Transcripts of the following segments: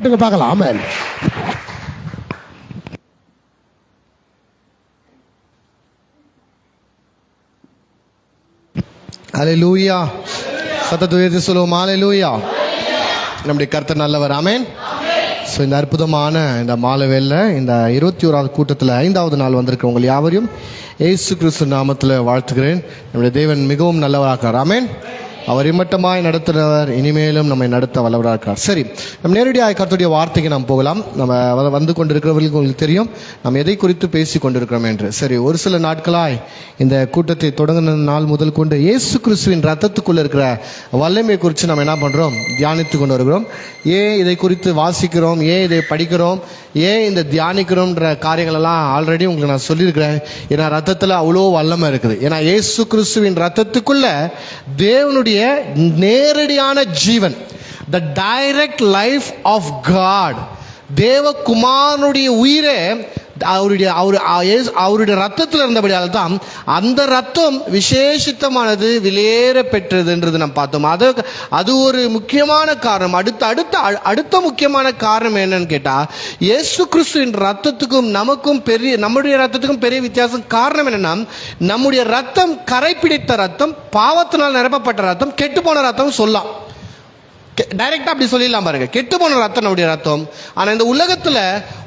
பார்க்கலாம். ஆமென். ஹல்லேலூயா. சத்தத்தை உயர்த்தி சொல்லுவோம். ஹல்லேலூயா. நம்முடைய கர்த்தர் நல்லவர். ஆமென். ஸோ இந்த அற்புதமான இந்த மாலை வேளையில இந்த 21வது கூட்டத்தில் 5வது நாள் வந்திருக்க உங்கள் யாவரையும் இயேசு கிறிஸ்து நாமத்தில் வாழ்த்துகிறேன். நம்முடைய தேவன் மிகவும் நல்லவராகிறார். ஆமென். அவர் இம்மட்டமாய் நடத்துகிறவர், இனிமேலும் நம்மை நடத்த வல்லவராக இருக்கார். சரி, நம்ம நேரடியாக கர்த்தருடைய வார்த்தைக்கு நாம் போகலாம். நம்ம வந்து கொண்டிருக்கிறவர்களுக்கு உங்களுக்கு தெரியும் நம்ம எதை குறித்து பேசி கொண்டிருக்கிறோம் என்று. சரி, ஒரு சில நாட்களாய் இந்த கூட்டத்தை தொடங்கின நாள் முதல் கொண்டு இயேசு கிறிஸ்துவின் ரத்தத்துக்குள்ள இருக்கிற வல்லமை குறித்து நம்ம என்ன பண்ணுறோம், தியானித்து கொண்டு வருகிறோம். ஏன் இதை குறித்து வாசிக்கிறோம், ஏன் இதை படிக்கிறோம், ஏன் இந்த தியானிக்கிறோம்ன்ற காரியங்கள் எல்லாம் ஆல்ரெடி உங்களுக்கு நான் சொல்லியிருக்கிறேன். ஏன்னா ரத்தத்தில் அவ்வளோ வல்லமை இருக்குது. ஏன்னா இயேசு கிறிஸ்துவின் ரத்தத்துக்குள்ள தேவனுடைய நேரடியான ஜீவன், the direct life of God, தேவகுமாரனுடைய உயிரே அவருடைய ரத்தத்தில் இருந்தபடியால் தான் அந்த ரத்தம் விசேஷித்தமானது, விலையேற பெற்றதுன்றது நாம் பார்த்தோம். அது ஒரு முக்கியமான காரணம். அடுத்த முக்கியமான காரணம் என்னன்னு கேட்டா, இயேசு கிறிஸ்துவின் ரத்தத்துக்கும் நம்முடைய ரத்தத்துக்கும் பெரிய வித்தியாசம். காரணம் என்னன்னா, நம்முடைய ரத்தம் கரைப்பிடித்த ரத்தம், பாவத்தினால் நிரப்பப்பட்ட ரத்தம், கெட்டு போன ரத்தம் சொல்லலாம். டைரக்டா அப்படி சொல்லிடலாம் பாருங்க, கெட்டு போன ரத்தம் நம்முடைய ரத்தம். ஆனா இந்த உலகத்துல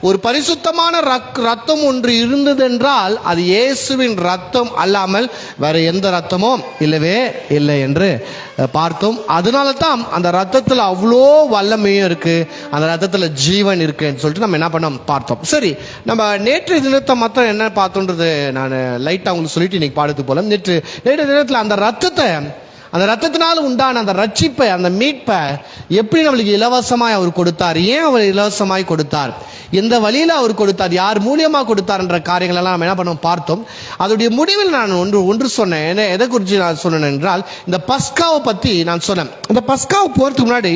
ஒரு பரிசுத்தமான ரத்தம் ஒன்று இருந்தது என்றால் அது இயேசுவின் ரத்தம் அல்லாமல் வேற எந்த ரத்தமும் இல்லவே இல்லை என்று பார்த்தோம். அதனால தான் அந்த ரத்தத்துல அவ்வளோ வல்லமையும் இருக்கு, அந்த ரத்தத்துல ஜீவன் இருக்குன்னு சொல்லிட்டு நம்ம என்ன பண்ணோம் பார்த்தோம். சரி, நம்ம நேற்று தினத்தை மாத்திரம் என்ன பார்த்தோன்றது நான் லைட்டா உங்களுக்கு சொல்லிட்டு இன்னைக்கு பாடத்துக்கு போல. நேற்று தினத்துல அந்த ரத்தத்தினால உண்டான அந்த ரட்சிப்பை, அந்த மீட்பை எப்படி நம்மளுக்கு இலவசமாய் அவர் கொடுத்தார், ஏன் அவர் இலவசமாய் கொடுத்தார், எந்த வழியில் அவர் கொடுத்தார், யார் மூலியமாக கொடுத்தார்ன்ற காரியங்கள் எல்லாம் நம்ம என்ன பண்ணோம் பார்த்தோம். அதோடைய முடிவில் நான் ஒன்று சொன்னேன். எதை குறித்து நான் சொன்னேன் என்றால், இந்த பஸ்காவை பற்றி நான் சொன்னேன். இந்த பஸ்காவை போகிறதுக்கு முன்னாடி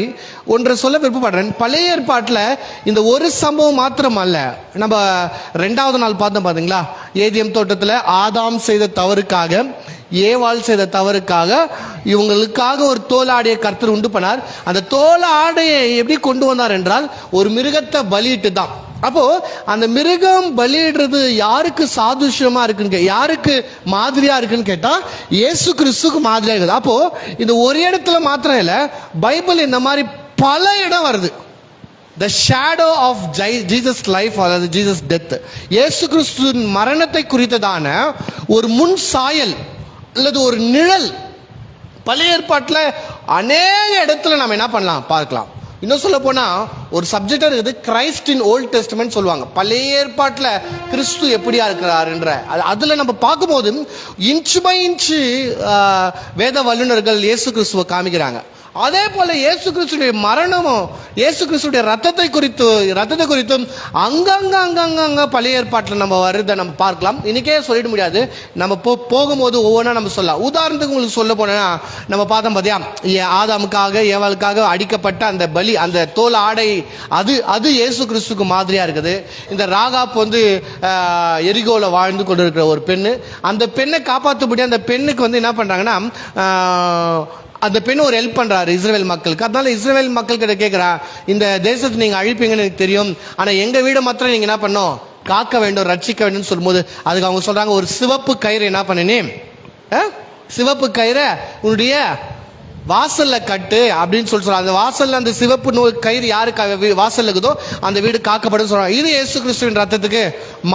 ஒன்றை சொல்ல விருப்பப்படுறேன். பழைய ஏற்பாட்டில் இந்த ஒரு சம்பவம் மாத்திரம் அல்ல, நம்ம 2வது நாள் பார்த்தோம் பார்த்தீங்களா, ஏதேன் தோட்டத்தில் ஆதாம் செய்த தவறுக்காக, ஏவாள் செய்த தவறுக்காக, இவங்களுக்காக ஒரு தோலாடையை கர்த்தர் உண்டு பண்ணார். அந்த தோலாடையை எப்படி கொண்டு வந்தார் என்றால், ஒரு மிருகத்தை பலியிட்டு தான். அப்போ அந்த மிருகம் பலியிடுறது யாருக்கு சாதுஷ்யமா இருக்குன்னு, யாருக்கு மாதிரியா இருக்குன்னு கேட்டா, இயேசு கிறிஸ்துக்கு மாதிரியா இருக்குது. அப்போ இந்த ஒரு இடத்துல மாத்திரம் இல்ல, பைபிள் இந்த மாதிரி பல இடம் வருது. The shadow of Jesus life அல்லது Jesus death, இயேசு கிறிஸ்துவின் மரணத்தை குறித்ததான ஒரு முன் சாயல் அல்லது ஒரு நிழல் பழைய ஏற்பாட்டில் அநேக இடத்துல நம்ம என்ன பண்ணலாம் பார்க்கலாம். இன்னும் சொல்ல போனா ஒரு சப்ஜெக்ட் இருக்குது, கிரைஸ்ட் இன் ஓல்ட் டெஸ்டமென்ட் சொல்லுவாங்க. பழைய ஏற்பாட்டில் கிறிஸ்து எப்படியா இருக்கிறாருன்ற அதுல நம்ம பார்க்கும்போது இன்ச் பை இன்ச் வேத வல்லுநர்கள் இயேசு கிறிஸ்துவை காமிக்கிறாங்க. அதே போல இயேசு கிறிஸ்துடைய மரணமும் இயேசு கிறிஸ்துடைய ரத்தத்தை குறித்தும் அங்கங்க பழைய ஏற்பாட்டில் நம்ம வருதை நம்ம பார்க்கலாம். இன்னைக்கே சொல்லிட முடியாது, நம்ம போகும்போது ஒவ்வொன்றா நம்ம சொல்லலாம். உதாரணத்துக்கு உங்களுக்கு சொல்ல போனா, நம்ம பார்த்தோம் பார்த்தியா, ஆதாமுக்காக ஏவாளுக்காக அடிக்கப்பட்ட அந்த பலி, அந்த தோல் ஆடை, அது இயேசு கிறிஸ்துக்கு மாதிரியா இருக்குது. இந்த ராகாப் வந்து எரிகோல வாழ்ந்து கொண்டு இருக்கிற ஒரு பெண்ணு, அந்த பெண்ணை காப்பாற்றபடி அந்த பெண்ணுக்கு வந்து என்ன பண்றாங்கன்னா, அந்த பெண் ஒரு ஹெல்ப் பண்றாரு இஸ்ரேல் மக்களுக்கு. அதனால இஸ்ரேல் மக்கள் கிட்ட கேட்கிறா, இந்த தேசத்தை நீங்க அழிப்பீங்கன்னு எனக்கு தெரியும், ஆனா எங்க வீடு மாத்திரம் நீங்க என்ன பண்ணும், காக்க வேண்டும், ரட்சிக்க வேண்டும் சொல்லும்போது அதுக்கு அவங்க சொல்றாங்க, ஒரு சிவப்பு கயிறு என்ன பண்ணனே, சிவப்பு கயிறை உன்னுடைய வாசல்ல கட்டு அப்படின்னு சொல்றாங்க. அந்த வாசல்ல அந்த சிவப்பு கயிறு யாருக்கு வாசல்ல இருக்குதோ அந்த வீடு காக்கப்படும் சொல்றாங்க. இது இயேசு கிறிஸ்துவின் ரத்தத்துக்கு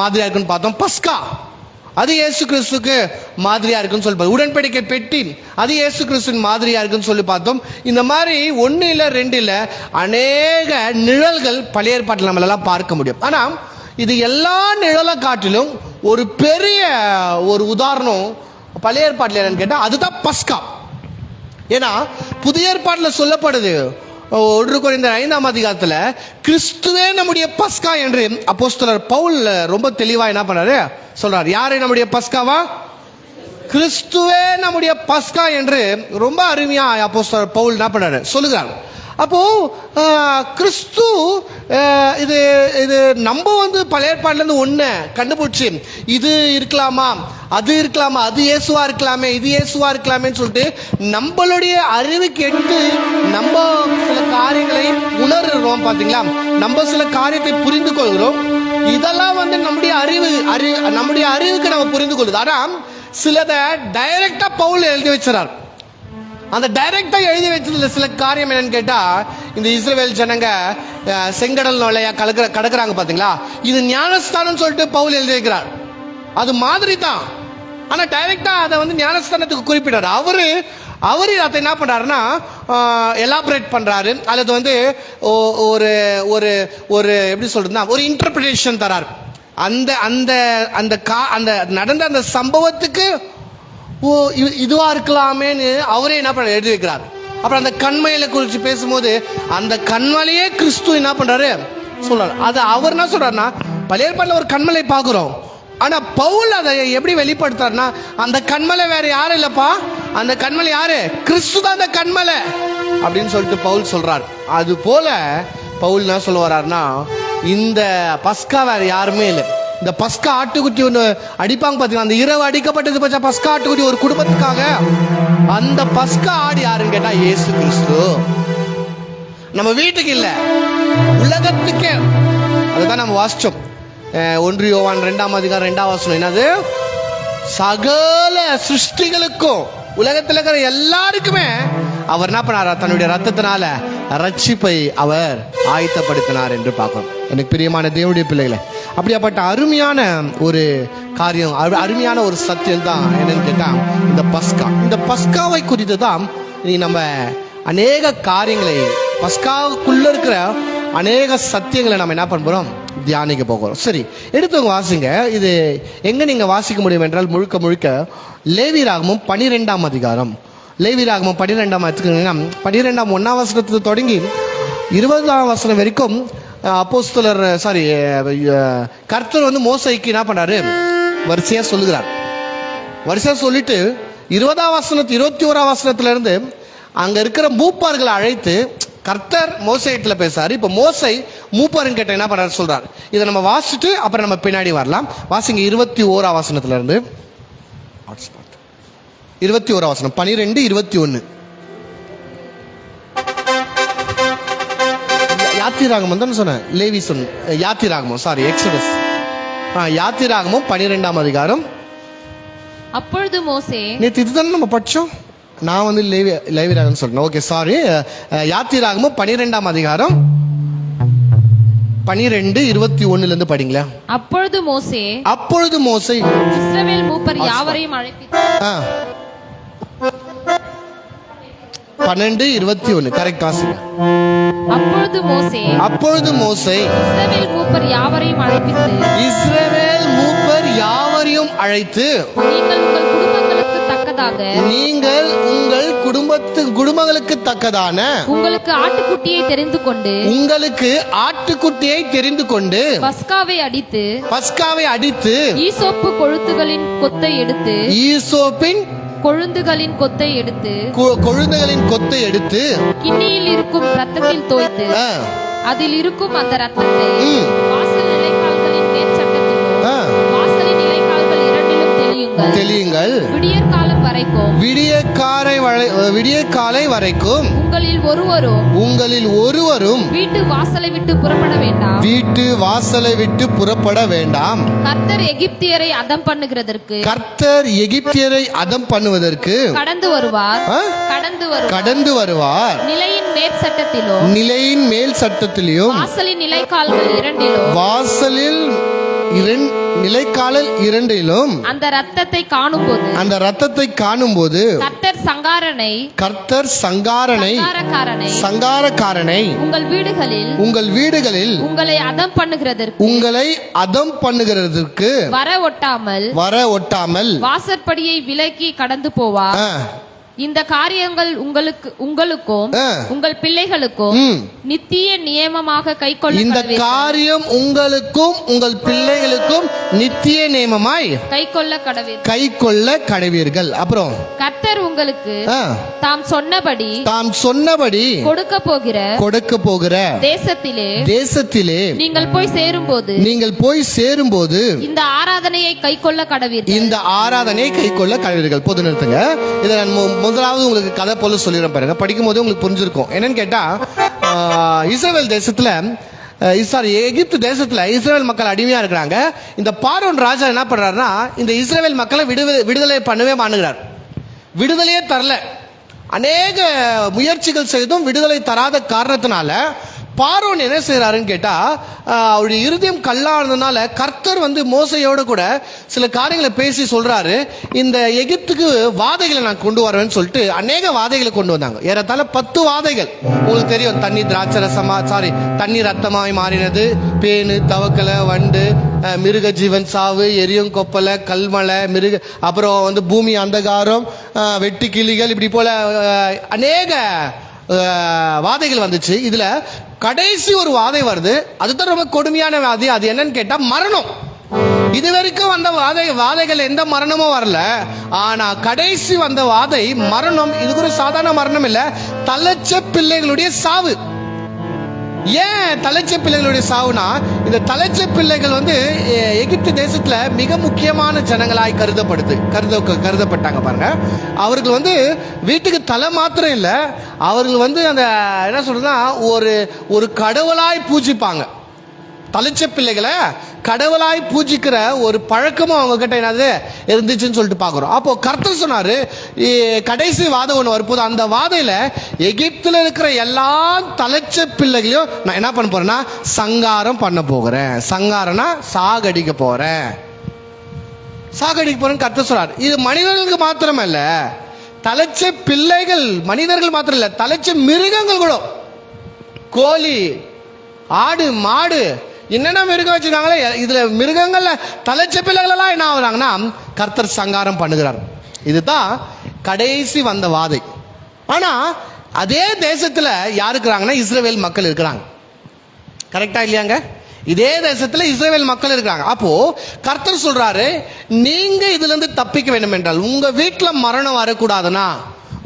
மாதிரியா இருக்குன்னு பார்த்தோம். பஸ்கா அது இயேசு கிறிஸ்துக்கு மாதிரியா இருக்குன்னு சொல்லி, உடன்படிக்கை பெட்டி அது இயேசு கிறிஸ்துவின் மாதிரியா இருக்குன்னு சொல்லி பார்த்தோம். இந்த மாதிரி 1 இல்ல 2 இல்ல அநேக நிழல்கள் பழைய ஏற்பாட்டில் நம்மளெல்லாம் பார்க்க முடியும். ஆனா இது எல்லா நிழலை காட்டிலும் ஒரு பெரிய ஒரு உதாரணம் பழைய ஏற்பாட்டில் என்னன்னு கேட்டா, அதுதான் பஸ்கா. ஏன்னா புதிய ஏற்பாட்டில் சொல்லப்படுது, 1 கொரிந்தியர் 5ஆம் அதிகாரத்தில் கிறிஸ்துவே நம்முடைய பஸ்கா என்று அப்போஸ்தலர் பவுல் ரொம்ப தெளிவா என்ன பண்றாரு சொல்றாரு. யாரு நம்முடைய பஸ்காவா? கிறிஸ்துவே நம்முடைய பஸ்கா என்று ரொம்ப அருமையா அப்போஸ்தலர் பவுல் என்ன பண்றாரு சொல்லுகிறார். அப்போ கிறிஸ்து இது இது நம்ம வந்து பழைய ஏற்பாடுலேருந்து ஒன்று கண்டுபிடிச்சி இது இருக்கலாமா, அது இருக்கலாமா, அது இயேசுவா இருக்கலாமே, இது இயேசுவா இருக்கலாமேன்னு சொல்லிட்டு நம்மளுடைய அறிவுக்கு எட்டு நம்ம சில காரியங்களை உணர்கிறோம். பார்த்தீங்களா, நம்ம சில காரியத்தை புரிந்து கொள்கிறோம். இதெல்லாம் வந்து நம்முடைய நம்முடைய அறிவுக்கு நம்ம புரிந்து கொள்ளுது. ஆனால் சிலதை டைரக்டா பவுல் எழுதி வச்சுறார். அந்த டைரக்டா எழுதி வச்சதுல சில காரியம் என்னன்னு கேட்டா, இந்த இஸ்ரவேல் ஜனங்க செங்கடல் நுழைய கடக்குறாங்க பாத்தீங்களா, இது ஞானஸ்தானம் சொல்லிட்டு பவுல் எழுதி வைக்கிறார். அது மாதிரி தான், ஆனா டைரக்டா அதை வந்து ஞானஸ்தானத்துக்கு குறிப்பிடாரு. அவரு அதை என்ன பண்றாருன்னா எலாபரேட் பண்றாரு, அல்லது வந்து ஒரு ஒரு ஒரு எப்படி சொல்றதுன்னா ஒரு இன்டர்பிரேஷன் தராரு. அந்த அந்த அந்த அந்த நடந்த அந்த சம்பவத்துக்கு இதுவா இருக்கலாமேன்னு அவரே என்ன பண்ண எழுதி வைக்கிறார். அப்புறம் அந்த கண்மலையில குறித்து பேசும்போது அந்த கண்மலையே கிறிஸ்து என்ன பண்றாரு சொல்றாரு. அது அவர் என்ன சொல்றாருன்னா, பழைய ஏற்பாட்டுல ஒரு கண்மலை பார்க்கிறோம், ஆனா பவுல் அதை எப்படி வெளிப்படுத்துறாருன்னா, அந்த கண்மலை வேற யாரும் இல்லப்பா, அந்த கண்மலை யாரு, கிறிஸ்து தான் அந்த கண்மலை அப்படின்னு சொல்லிட்டு பவுல் சொல்றாரு. அது போல பவுல் என்ன சொல்ல வர்றாருன்னா, இந்த பஸ்கா வேற யாருமே இல்லை. இந்த பஸ்கா ஆட்டுக்குட்டி ஒன்று அடிப்பாங்க பார்த்தீங்கன்னா, அந்த இரவு அடிக்கப்பட்டது பச்சா பஸ்கா ஆட்டுக்குட்டி ஒரு குடும்பத்துக்காக. அந்த பஸ்கா ஆடு யாருன்னு கேட்டா இயேசு கிறிஸ்து. நம்ம வீட்டுக்கு இல்லை, உலகத்துக்கே. அதுதான் நம்ம வாசிச்சோம் 1 யோவான் 2ஆம் அதிகாரம் 2ஆம் வசனம். என்னது, சகல சிருஷ்டிகளுக்கும் உலகத்தில் இருக்கிற எல்லாருக்குமே அவர் என்ன பண்ணார், தன்னுடைய ரத்தத்தினால ரட்சிப்பை அவர் ஆயத்தப்படுத்தினார் என்று பார்க்கிறோம். எனக்கு பிரியமான தேவனுடைய பிள்ளைகளை, அப்படியாப்பட்ட அருமையான ஒரு காரியம், அருமையான ஒரு சத்தியம் தான் என்னன்னு கேட்டா இந்த பஸ்கா. இந்த பஸ்காவை குறித்து தான் நீ நம்ம அநேக காரியங்களை, பஸ்காவுக்குள்ள இருக்கிற அநேக சத்தியங்களை நம்ம என்ன பண்ணுறோம், தியானிக்க போகிறோம். சரி, எடுத்தவங்க வாசிங்க. இது எங்க நீங்க வாசிக்க முடியும் என்றால் முழுக்க முழுக்க லேவியராகமம் 12ஆம் அதிகாரம். லேவியராகமம் 12ஆம் அதிகாரம் 12ஆம் 1ஆம் வசனத்தில் தொடங்கி 20ஆம் வசனம் வரைக்கும் அப்போஸ்தலர் கர்த்தர் வந்து மோசேக்கு என்ன பண்றாரு, வரிசையா சொல்லுகிறார். வரிசையா சொல்லிட்டு 20ஆம் வசனத்து 21ஆம் வசனத்துல இருந்து அங்க இருக்கிற மூப்பார்களை அழைத்து கர்த்தர் மோசேட்டில் பேசாரு. இப்போ மோசை மூப்பாருன்னு கேட்ட என்ன பண்றாரு சொல்றாரு. இதை நம்ம வாசிச்சுட்டு அப்புறம் நம்ம பின்னாடி வரலாம். வாசிங்க 21ஆம் வசனத்துல இருந்து 21ஆம் வசனம் 12, 21. யாத்திராகமம் தான் சொன்னேன், லேவி சொன்ன யாத்திராகமம், சாரி எக்ஸோடஸ். யாத்திராகமம் 12ஆம் அதிகாரம். அப்பொழுது மோசே, நேற்று இதுதானே நம்ம படிச்சோம், நான் வந்து லேவியராகமம் சொல்றேன். Okay, sorry. யாத்திராகமம் 12ஆம் அதிகாரம் 12, 21 இருந்து படிங்களா. அப்பொழுது மோசே இஸ்ரவேல் மூப்பர் யாவரையும் அழைப்பித்தார். 12, 21 கரெக்ட் வாசிங்க. அப்பொழுது மோசே இஸ்ரவேல் மூப்பர் யாவரையும் அழைத்து நீங்கள் உங்கள் குடும்பங்களுக்கு தக்கதான உங்களுக்கு ஆட்டுக்குட்டியை தெரிந்து கொண்டு பஸ்காவை அடித்து ஈசோப்பின் கொழுந்துகளின் கொத்தை எடுத்து கிண்ணியில் இருக்கும் இரத்தத்தில் தோய்த்து அதில் இருக்கும் அந்த இரத்தத்தை வாசல் நிலைக்கால்களின் மேற்சட்டத்திலும் வாசலின் நிலைக்கால்கள் இரண்டிலும் தெளியுங்கள். விடிய காலை வரைக்கும் உங்களில் ஒருவரும் வீட்டு வாசலை விட்டு புறப்பட வேண்டாம். கர்த்தர் எகிப்தியரை அதம் பண்ணுவதற்கு கடந்து வருவார். நிலையின் மேல் சட்டத்திலும் வாசலில் நிலைக்காலில் இரண்டிலும் அந்த ரத்தத்தை காணும்போது கர்த்தர் சங்காரக்காரனை உங்கள் வீடுகளில் உங்களை அதம் பண்ணுகிறதற்கு வர ஒட்டாமல் வாசற்படியை விலக்கி கடந்து போவார். இந்த காரியங்கள் உங்களுக்கும் உங்கள் பிள்ளைகளுக்கும் நித்திய நியமமாக கைக்கொள்ள இந்த காரியம் உங்களுக்கும் உங்கள் பிள்ளைகளுக்கும் நித்திய நியமமாய் கைக்கொள்ள கடவீர்கள். அப்புறம் கர்த்தர் உங்களுக்கு தாம் சொன்னபடி கொடுக்க போகிற தேசத்திலே நீங்கள் போய் சேரும்போது இந்த ஆராதனையை கைக்கொள்ள கடவீர்கள். பொது நிறுத்துங்க. இதை நான் முதலாவது உங்களுக்கு கதை போல சொல்லிடுறேன் பாருங்க. படிக்கும் போது உங்களுக்கு புரிஞ்சிருக்கும். என்னன்னு கேட்டா, இஸ்ரவேல் தேசத்துல எகிப்து தேசத்துல இஸ்ரவேல் மக்கள் அடிமையா இருக்கிறாங்க. இந்த பார்வோன் ராஜா என்ன பண்றாருன்னா, இந்த இஸ்ரவேல் மக்களை விடுதலை பண்ணவே மாட்டுகிறார். விடுதலையே தரல. அநேக முயற்சிகள் செய்தும் விடுதலை தராத காரணத்தினால பார்வோன் என்ன செய்யறாருன்னு கேட்டா, அவருடைய இருதயம் கல்லானதுனால கர்த்தர் மோசையோட கூட சில காரியங்களை பேசி சொல்றாரு, இந்த எகிப்துக்கு வாதைகளை நான் கொண்டு வரேன்னு சொல்லிட்டு அநேக வாதைகளை கொண்டு வந்தாங்க. ஏறத்தாழ 10 வாதைகள். உங்களுக்கு தெரியும், தண்ணி ரத்தமாய் மாறினது, பேனு, தவக்கலை, வண்டு, மிருக ஜீவன் சாவு, எரியும் கொப்பலை, கல்மலை, அப்புறம் பூமி அந்தகாரம், வெட்டு கிளிகள், இப்படி போல அநேக வாதைகள் வந்துச்சு. இதுல கடைசி ஒரு வாதை வருது. அதுதான் ரொம்ப கொடுமையான வாதை. அது என்னன்னு கேட்டா மரணம். இது வரைக்கும் வந்த வாதைகள் எந்த மரணமும் வரல. ஆனா கடைசி வந்த வாதை மரணம். இது ஒரு சாதாரண மரணம் இல்ல, தலைச்ச பிள்ளைகளுடைய சாவு. ஏன் தலைச்ச பிள்ளைகளுடைய சாவுனா, இந்த தலைச்ச பிள்ளைகள் எகிப்து தேசத்துல மிக முக்கியமான ஜனங்களாய் கருதப்பட்டாங்க பாருங்க. அவர்கள் வீட்டுக்கு தலை மாத்திரம் இல்ல, அவர்கள் அந்த என்ன சொல்றதுன்னா ஒரு கடவுளாய் பூஜிப்பாங்க. தலைச்ச பிள்ளைகளை கடவுளாய் பூஜிக்கிற ஒரு பழக்கமும் அவங்க கிட்ட என்னது இருந்துச்சுன்னு சொல்லிட்டு பார்க்குறோம். அப்போ கர்த்தர் சொன்னாரு, கடைசி வாதம் ஒன்று வரும்போது அந்த வாதையில எகிப்துல இருக்கிற எல்லா தலைச்ச பிள்ளைகளையும் நான் என்ன பண்ண போறேன்னா சங்காரம் பண்ண போகிறேன். சங்காரம்னா சாகடிக்க போறேன் கர்த்தர் சொல்றாரு. இது மனிதர்களுக்கு மாத்திரமல்ல, தலைச்ச பிள்ளைகள் மனிதர்கள் மாத்திரம் இல்ல, தலைச்ச மிருகங்கள் கூட, கோழி, ஆடு, மாடு, என்னென்ன மிருகம் வச்சிருக்காங்களே, இதுல மிருகங்கள்ல தலைச்ச பிள்ளைகள் எல்லாம் என்ன ஆகுறாங்கன்னா கர்த்தர் சங்காரம் பண்ணுகிறார். இதுதான் கடைசி வந்த வாதை. ஆனா அதே தேசத்துல யாரு இருக்கிறாங்கன்னா இஸ்ரவேல் மக்கள் இருக்கிறாங்க. கரெக்டா இல்லையாங்க? இதே தேசத்துல இஸ்ரவேல் மக்கள் இருக்கிறாங்க. அப்போ கர்த்தர் சொல்றாரு, நீங்க இதுல இருந்து தப்பிக்க வேண்டும் என்றால், உங்க வீட்டுல மரணம் வரக்கூடாதுன்னா,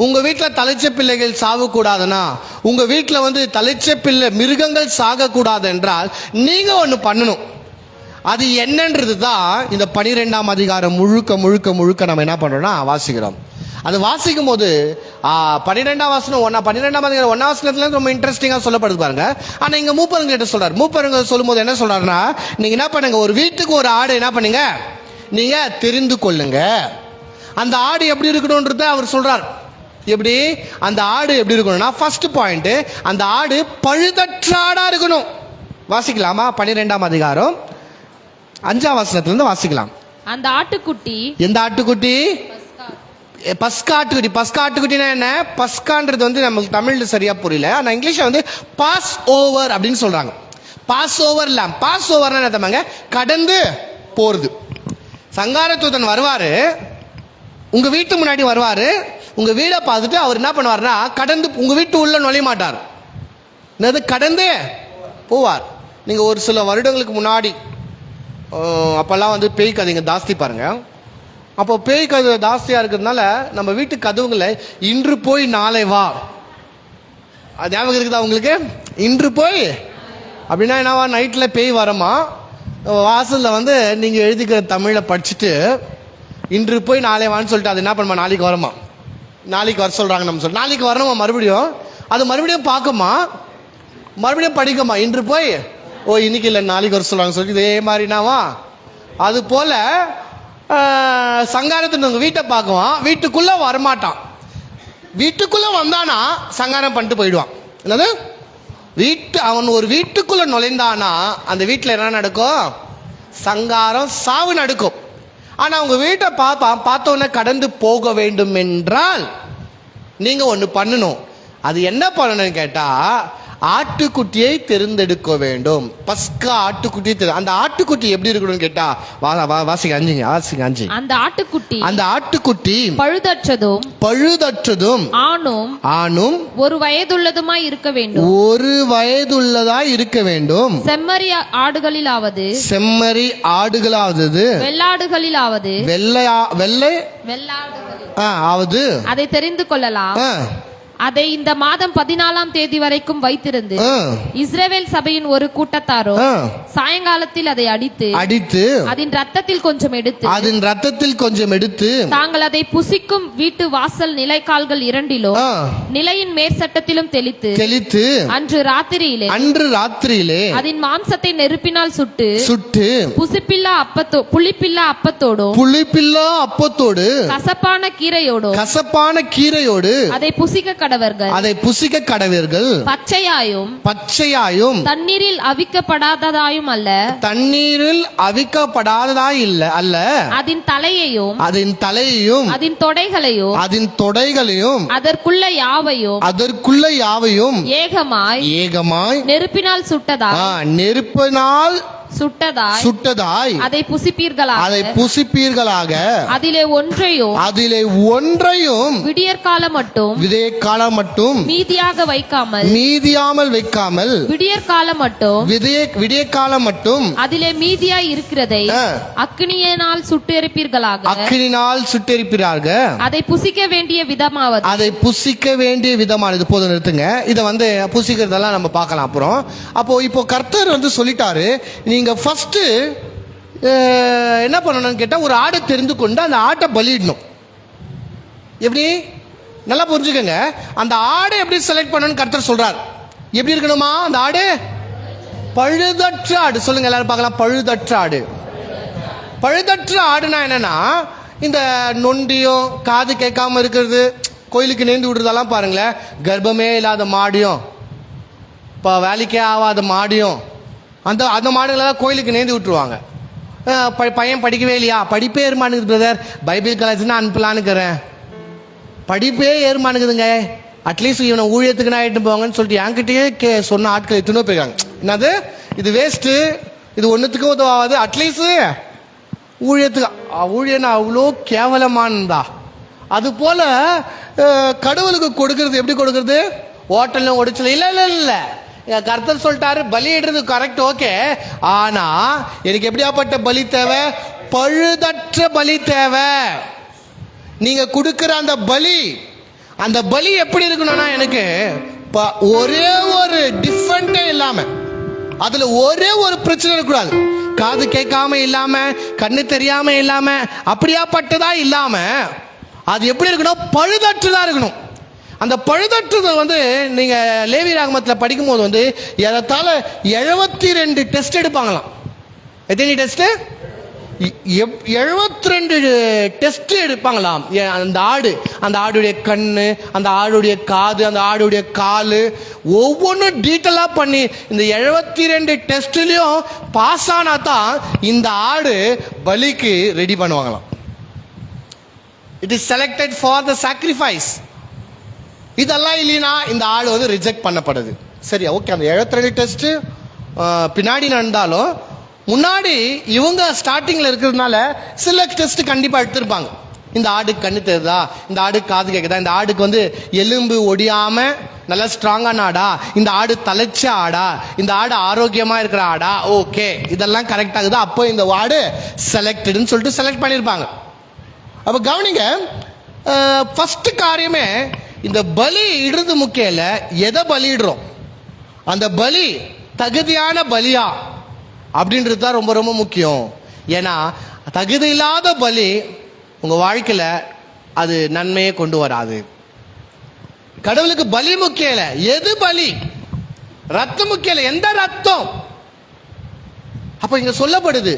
உங்க வீட்டுல தலைச்ச பிள்ளைகள் சாகக்கூடாதுன்னா, உங்க வீட்டுல தலைச்ச பிள்ளை மிருகங்கள் சாகக்கூடாது என்றால் நீங்க ஒண்ணு பண்ணணும். அது என்னன்றது தான் இந்த 12ஆம் அதிகாரம் முழுக்க நம்ம என்ன பண்றோம்னா வாசிக்கிறோம். அது வாசிக்கும் போது 12ஆம் வசனம் 12ஆம் அதிகாரம் 1ஆம் வசனத்துல ரொம்ப இன்ட்ரெஸ்டிங்கா சொல்லப்படுது பாருங்க. ஆனா இங்க மூப்பருங்க கிட்ட சொல்றாரு. மூப்பருங்க சொல்லும் போது என்ன சொல்றாருன்னா, நீங்க என்ன பண்ணுங்க, ஒரு வீட்டுக்கு ஒரு ஆடு என்ன பண்ணுங்க, நீங்க தெரிந்து கொள்ளுங்க. அந்த ஆடு எப்படி இருக்கணும்ன்றத அவர் சொல்றார். எப்படி அந்த ஆடு எப்படி இருக்கணும்னா, ஃபர்ஸ்ட் பாயிண்ட், அந்த ஆடு பழுதற்ற ஆடா இருக்கணும். வாசிக்கலாமா? 12ஆம் அதிகாரம் 5ஆம் வசனத்துல இருந்து வாசிக்கலாம். அந்த ஆட்டுக்குட்டி, எந்த ஆட்டுக்குட்டி? பஸ்கா ஆட்டுக்குட்டி. பஸ்கா ஆட்டுக்குட்டினா என்ன? பஸ்கான்றது நமக்கு தமிழ்ல சரியா புரியல. ஆனா இங்கிலீஷ்ல பாஸ் ஓவர் அப்படின்னு சொல்றாங்க. பாஸ் ஓவர் லாம். பாஸ் ஓவர்னா என்ன தம்மாங்க? கடந்து போறது. சங்காரத்தூதன் வருவாரு, உங்க வீட்டு முன்னாடி வருவாரு, உங்க வீடை பார்த்துட்டு அவர் என்ன பண்ணுவார்னா கடந்து உங்க வீட்டு உள்ள நுழைய மாட்டார், கடந்து போவார். நீங்க ஒரு சில வருடங்களுக்கு முன்னாடி அப்பெல்லாம் பேய் கதைங்க ஜாஸ்தி பாருங்க. அப்போ பேய் கதை ஜாஸ்தியா இருக்கிறதுனால நம்ம வீட்டு கதவுங்களை இன்று போய் நாளை வா, அது ஞாபகம் இருக்குதா உங்களுக்கு? இன்று போய் அப்படின்னா என்னவா, நைட்ல பேய் வரமா, வாசல்ல நீங்க எழுதிக்கிற தமிழை படிச்சுட்டு இன்று போய் நாளை வான்னு சொல்லிட்டு அது என்ன பண்ணுமா, நாளைக்கு வரமா, நாளைக்கு வர சொல்றாங்க. நம்ம சொல்ல நாளைக்கு வரணுமா, மறுபடியும் அது மறுபடியும் பார்க்குமா, மறுபடியும் படிக்குமா, இன்று போய் இன்னைக்கு இல்லை நாளைக்கு வர சொல்றாங்க சொல்லி இதே மாதிரினாவா. அது போல சங்காரத்தின் உங்க வீட்டை பார்க்குவான், வீட்டுக்குள்ள வரமாட்டான். வீட்டுக்குள்ள வந்தானா சங்காரம் பண்ணிட்டு போயிடுவான். என்னது அவன் ஒரு வீட்டுக்குள்ள நுழைந்தானா அந்த வீட்டில் என்ன நடக்கும்? சங்காரம், சாவு நடக்கும். ஆனா உங்க வீட்டை பார்த்தோன்னே கடந்து போக வேண்டும் என்றால் நீங்க ஒண்ணு பண்ணணும். அது என்ன பண்ணணும்னு கேட்டா, ஆட்டுக்குட்டியை தெரிந்தெடுக்க வேண்டும். பஸ்கா ஆட்டுக்குட்டியை அந்த ஆட்டுக்குட்டி எப்படி இருக்கணும்னு கேட்டா வாசிங்க 5. அந்த ஆட்டுக்குட்டி பழுதற்றதும் ஆணும் ஒரு வயதுள்ளதுமாய் இருக்க வேண்டும். செம்மறி ஆடுகளாவது வெள்ளாடுகளிலாவது அதை தெரிந்து கொள்ளலாம். அதை இந்த மாதம் 14ஆம் தேதி வரைக்கும் வைத்திருந்து இஸ்ரவேல் சபையின் ஒரு கூட்டத்தாரோ சாயங்காலத்தில் அதை அடித்து அதன் ரத்தத்தில் கொஞ்சம் எடுத்து தாங்கள் அதை புசிக்கும் வீட்டு வாசல் நிலைக்கால்கள் இரண்டிலோ நிலையின் மேற்சட்டத்திலும் தெளித்து அன்று ராத்திரியிலே அதன் மாம்சத்தை நெருப்பினால் சுட்டு புளிப்பில்லா அப்பத்தோடு கசப்பான கீரையோடு அதை புசிக்க கடவர்கள். பச்சையாயும் தண்ணீரில் அவிக்கப்படாததாயும் அல்ல அதன் தலையையும் அதன் தொடைகளையும் அதற்குள்ள யாவையும் ஏகமாய் நெருப்பினால் சுட்டதாய் அதை புசிப்பீர்களாக அதிலே ஒன்றையும் விடியற்காலம் மட்டும் மீதியாமல் வைக்காமல் விடியற்காலம் மட்டும் அதிலே மீதியாய் இருக்கிறதை அக்கினியினால் சுட்டெரிப்பீர்களாக அதை புசிக்க வேண்டிய விதமானது. போதும் நிறுத்துங்க. இதை புசிக்கிறதெல்லாம் நம்ம பார்க்கலாம் அப்புறம். இப்போ கர்த்தர் சொல்லிட்டாரு, நீங்க ஃபர்ஸ்ட் என்ன பண்ணணும்னு கேட்டா ஒரு ஆடை தெரிந்து கொண்டு அந்த ஆட்டை பலியிடணும். எப்படி நல்லா புரிஞ்சுக்கங்க. அந்த ஆடை எப்படி செலக்ட் பண்ணணும்னு கர்த்தர் சொல்றார். எப்படி இருக்கணுமா அந்த ஆடு? பழுதற்ற ஆடு. சொல்லுங்க எல்லாரும் பார்க்கலாம். பழுதற்ற ஆடுனா என்னன்னா, இந்த நொண்டியும் காது கேட்காம இருக்கிறது, கோயிலுக்கு நேர்ந்து விடுறதெல்லாம் பாருங்களேன். கர்ப்பமே இல்லாத மாடியும் இப்போ வேலைக்கே ஆகாத மாடியும் அந்த மாடுகளெல்லாம் கோயிலுக்கு நேர்ந்து விட்டுருவாங்க. பையன் படிக்கவே இல்லையா? படிப்பே ஏறுமானுக்குது பிரதர், பைபிள் காலேஜ்னா அனுப்பலான்னுக்கிறேன். படிப்பே ஏறுமானுக்குதுங்க, அட்லீஸ்ட் இவனை ஊழியத்துக்குன்னா ஆகிட்டு போவாங்கன்னு சொல்லிட்டு என்கிட்டயே சொன்ன ஆட்கள் எத்தனோ போயிருக்காங்க. என்னது இது வேஸ்ட்டு, இது ஒன்றுத்துக்கும் உதவாது, அட்லீஸ்ட் ஊழியன்னா அவ்வளோ கேவலமானதா. அது போல கடவுளுக்கு கொடுக்கறது எப்படி கொடுக்கறது? ஹோட்டல்ல ஒடிச்சல இல்லை. கர்த்தர் சொல்லிட்டாரு பலியிடுறது கரெக்ட், ஓகே. ஆனா எனக்கு எப்படியாப்பட்ட பலி தேவை? பழுதற்ற பலி தேவை. நீங்க கொடுக்கிற அந்த பலி எப்படி இருக்கணும்னா, எனக்கு ஒரே ஒரு டிஃபரெண்டே இல்லாம, அதுல ஒரே ஒரு பிரச்சனை இருக்கக்கூடாது. காது கேட்காம இல்லாம, கண்ணு தெரியாம இல்லாம, அப்படியாப்பட்டதா இல்லாம, அது எப்படி இருக்கணும்? பழுதற்றதா இருக்கணும். அந்த பழுதற்றதை நீங்க லேவி ராகமத்தில் படிக்கும் போது ஏறத்தாழ 72 டெஸ்ட் எடுப்பாங்களாம். எத்தனை டெஸ்ட்? 72 டெஸ்ட் எடுப்பாங்களாம். அந்த ஆடுடைய கண்ணு, அந்த ஆடுடைய காது, அந்த ஆடுடைய காலு, ஒவ்வொன்றும் டீட்டெயிலா பண்ணி இந்த 72 டெஸ்ட்லயும் பாஸ் ஆனா தான் இந்த ஆடு பலிக்கு ரெடி பண்ணுவாங்களாம். It is selected for the sacrifice. இதெல்லாம் இல்லைன்னா இந்த ஆடு ரிஜெக்ட் பண்ணப்படுது. சரியா, ஓகே. அந்த 72 டெஸ்ட் பின்னாடி நடந்தாலும் முன்னாடி இவங்க ஸ்டார்டிங்ல இருக்கிறதுனால சில டெஸ்ட் கண்டிப்பா எடுத்திருப்பாங்க. இந்த ஆடுக்கு கண்ணு தெரியுதா, இந்த ஆடுக்கு காது கேட்குதா, இந்த ஆடுக்கு எலும்பு ஒடியாம நல்லா ஸ்ட்ராங்கான ஆடா, இந்த ஆடு தலைச்ச ஆடா, இந்த ஆடு ஆரோக்கியமா இருக்கிற ஆடா, ஓகே, இதெல்லாம் கரெக்ட் ஆகுதா, அப்போ இந்த ஆடு செலக்டட்னு சொல்லிட்டு செலக்ட் பண்ணியிருப்பாங்க. அப்போ கவனிங்க, ஃபர்ஸ்ட் காரியமே இந்த பலி இடுறது முக்கியம் இல்லை, எதை பலியிடுறோம், அந்த பலி தகுதியான பலியா அப்படின்றது தான் ரொம்ப ரொம்ப முக்கியம். ஏன்னா தகுதி இல்லாத பலி உங்க வாழ்க்கையில அது நன்மையை கொண்டு வராது. கடவுளுக்கு பலி முக்கியம் இல்லை, எது பலி? ரத்தம் முக்கியம் இல்லை, எந்த ரத்தம். அப்ப இங்க சொல்லப்படுது,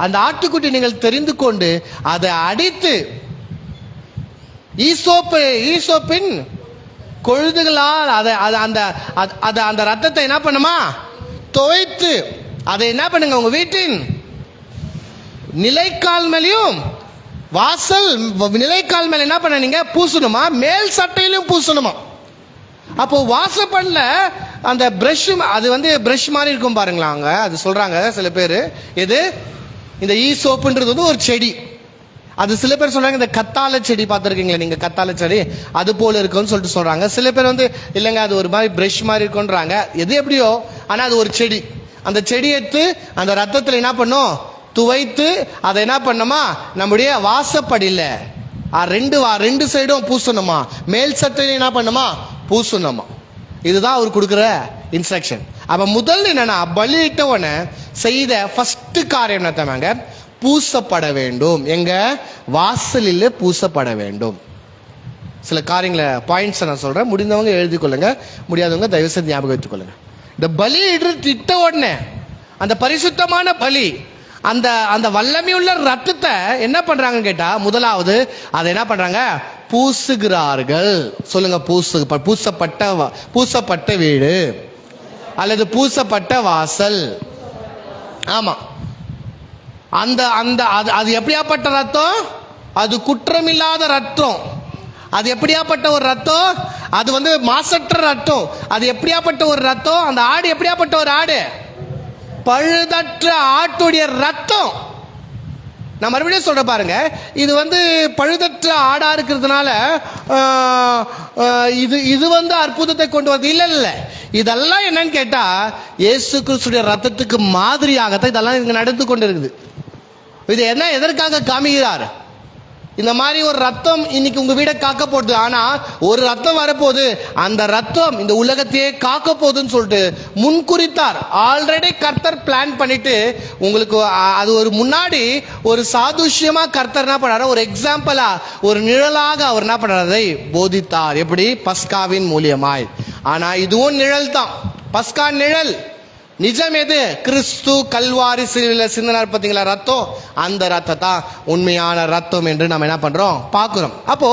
அந்த ஆட்டுக்குட்டி நீங்கள் தெரிந்து கொண்டு அதை அடித்து ஈசோப்பின் கொழுதுகளால் அந்த ரத்தத்தை என்ன பண்ணுமா? துவைத்து அதை என்ன பண்ணுங்க, உங்க வீட்டின் நிலைக்கால் மேலையும் வாசல் நிலைக்கால் மேல என்ன பண்ண, நீங்க பூசணுமா, மேல் சட்டையிலும் பூசணுமா. அப்போ வாசப்படல அந்த பிரஷ், அது வந்து பிரஷ் மாதிரி இருக்கும் பாருங்களாங்க, அது சொல்றாங்க சில பேர். எது இந்த ஈசோப்புன்றது வந்து ஒரு செடி. அது சில பேர் சொல்றாங்க இந்த கத்தாழை செடி பார்த்துருக்கீங்களா நீங்க, கத்தாழை செடி அது போல இருக்குன்னு சொல்லிட்டு சொல்றாங்க. சில பேர் வந்து இல்லைங்க அது ஒரு மாதிரி பிரஷ் மாதிரி இருக்குன்றாங்க. எது எப்படியோ ஆனா அது ஒரு செடி. அந்த செடி எடுத்து அந்த ரத்தத்தில் என்ன பண்ணும், துவைத்து அதை என்ன பண்ணுமா நம்முடைய வாசப்படியில் ரெண்டு சைடும் பூசணுமா, மேல் சட்டையில என்ன பண்ணுமா பூசணுமா. இதுதான் அவர் கொடுக்குற இன்ஸ்ட்ரக்ஷன். அப்ப முதல் என்னன்னா பலியிட்டவனை செய்த ஃபர்ஸ்ட் காரியம் என்ன தமாங்க, பூசப்பட வேண்டும். எங்க வாசலில் பூசப்பட வேண்டும். சில காரியங்களை பாயிண்ட்ஸ் நான் சொல்றேன், முடிந்தவங்க எழுதி கொள்ளுங்க, முடியாதவங்க தயவு செய்து ஞாபகம் வைத்துக் கொள்ளுங்க. இந்த பலி இட்ட உடனே அந்த பரிசுத்தமான பலி, அந்த அந்த வல்லமையுள்ள ரத்தத்தை என்ன பண்றாங்கன்னு கேட்டா, முதலாவது அதை என்ன பண்றாங்க, பூசுகிறார்கள். சொல்லுங்க, பூசப்பட்ட வீடு அல்லது பூசப்பட்ட வாசல். ஆமா, அந்த அந்த அது எப்படியாப்பட்ட ரத்தம், அது குற்றமில்லாத ரத்தம். அது எப்படியாப்பட்ட ஒரு ரத்தம், அது வந்து மாசற்ற ரத்தம். அது எப்படியாப்பட்ட ஒரு ரத்தம், அந்த ஆடு எப்படியாப்பட்ட ஒரு ஆடு, பழுதற்ற ஆட்டுடைய ரத்தம். நான் மறுபடியும் சொல்ற பாருங்க, இது வந்து பழுதற்ற ஆடா இருக்கிறதுனால இது வந்து அற்புதத்தை கொண்டு வருது இல்ல. இதெல்லாம் என்னன்னு கேட்டா இயேசு கிறிஸ்துடைய ரத்தத்துக்கு மாதிரியாகத்தான் இதெல்லாம் இங்க நடந்து கொண்டு இருக்குது. இது என்ன எதற்காக காமிக்கிறார், இந்த மாதிரி ஒரு ரத்தம் இன்னைக்கு உங்க வீடை காக்க போகுது, ஆனா ஒரு ரத்தம் வரப்போகுது, அந்த ரத்தம் இந்த உலகத்தையே காக்க போகுதுன்னு சொல்லிட்டு முன்குறித்தார். ஆல்ரெடி கர்த்தர் பிளான் பண்ணிட்டு உங்களுக்கு அது ஒரு முன்னாடி ஒரு சாதுஷ்யமா கர்த்தர் என்ன பண்ணாரு, ஒரு எக்ஸாம்பிளா ஒரு நிழலாக அவர் என்ன பண்ணாரை போதித்தார். எப்படி, பஸ்காவின் மூலியமாய். ஆனா இதுவும் நிழல் தான், பஸ்கா நிழல். நிஜம் எது, கிறிஸ்து கல்வாரி சிலுவையில் சிந்தினார் பார்த்தீங்களா ரத்தம், அந்த ரத்தம் தான் உண்மையான ரத்தம் என்று நம்ம என்ன பண்றோம் பார்க்கிறோம். அப்போ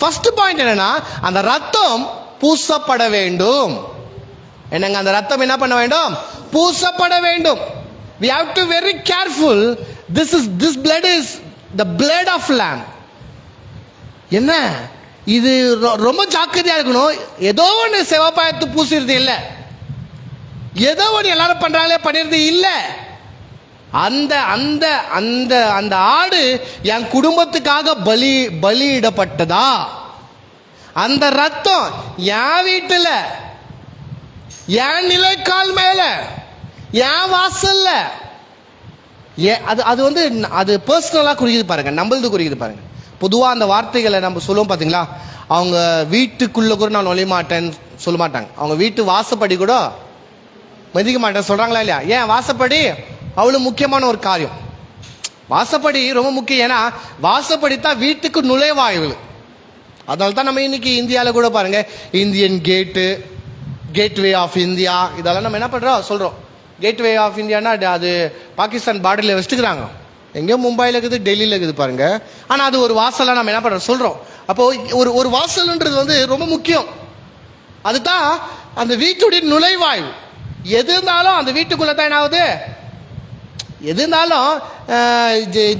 ஃபர்ஸ்ட் பாயிண்ட் என்னன்னா, அந்த ரத்தம் பூசப்பட வேண்டும். என்னங்க, அந்த ரத்தம் என்ன பண்ண வேண்டும், பூசப்பட வேண்டும். we have to very careful. this blood is the blood of lamb. என்ன இது, ரொம்ப ஜாக்கிரதையா இருக்கணும். ஏதோ ஒன்று செவப்பாயத்து பூசிடுது இல்லை, ஏதோ ஒன்று எல்லாரும் பண்றாங்களே பண்ணிருது இல்ல. அந்த அந்த அந்த அந்த ஆடு என் குடும்பத்துக்காக பலியிடப்பட்டதா, அந்த ரத்தம் என் வீட்டுல, என் நிலைக்கால் மேல, என் வாசல்ல, அது வந்து அது பர்சனலா குறிக்குது பாருங்க, நம்மளது குறிக்குது பாருங்க. பொதுவா அந்த வார்த்தைகளை நம்ம சொல்லுவோம் பாத்தீங்களா, அவங்க வீட்டுக்குள்ள கூட நான் நுழைய மாட்டேன்னு சொல்ல மாட்டாங்க, அவங்க வீட்டு வாசப்படி கூட மதிக்க மாட்டேன் சொல்றாங்களா இல்லையா. ஏன், வாசப்படி அவ்வளவு முக்கியமான ஒரு காரியம். வாசப்படி ரொம்ப முக்கியம். ஏன்னா வாசப்படி தான் வீட்டுக்கு நுழைவாய்வு. அதனால தான் நம்ம இன்னைக்கு இந்தியாவில் கூட பாருங்க, இந்தியன் கேட்வே ஆஃப் இந்தியா, இதெல்லாம் நம்ம என்ன பண்றோம் சொல்றோம். கேட்வே ஆஃப் இந்தியானா அது பாகிஸ்தான் பார்டர்ல வச்சுக்கிறாங்க, எங்கேயோ மும்பையில் இருக்குது, டெல்லியில் இருக்குது பாருங்க. ஆனா அது ஒரு வாசலா நம்ம என்ன பண்றோம் சொல்றோம். அப்போ ஒரு வாசல்ன்றது வந்து ரொம்ப முக்கியம். அதுதான் அந்த வீட்டுடைய நுழைவாய்வு. எது இருந்தாலும் அந்த வீட்டுக்குள்ள தான் என்ன ஆகுது, எது இருந்தாலும்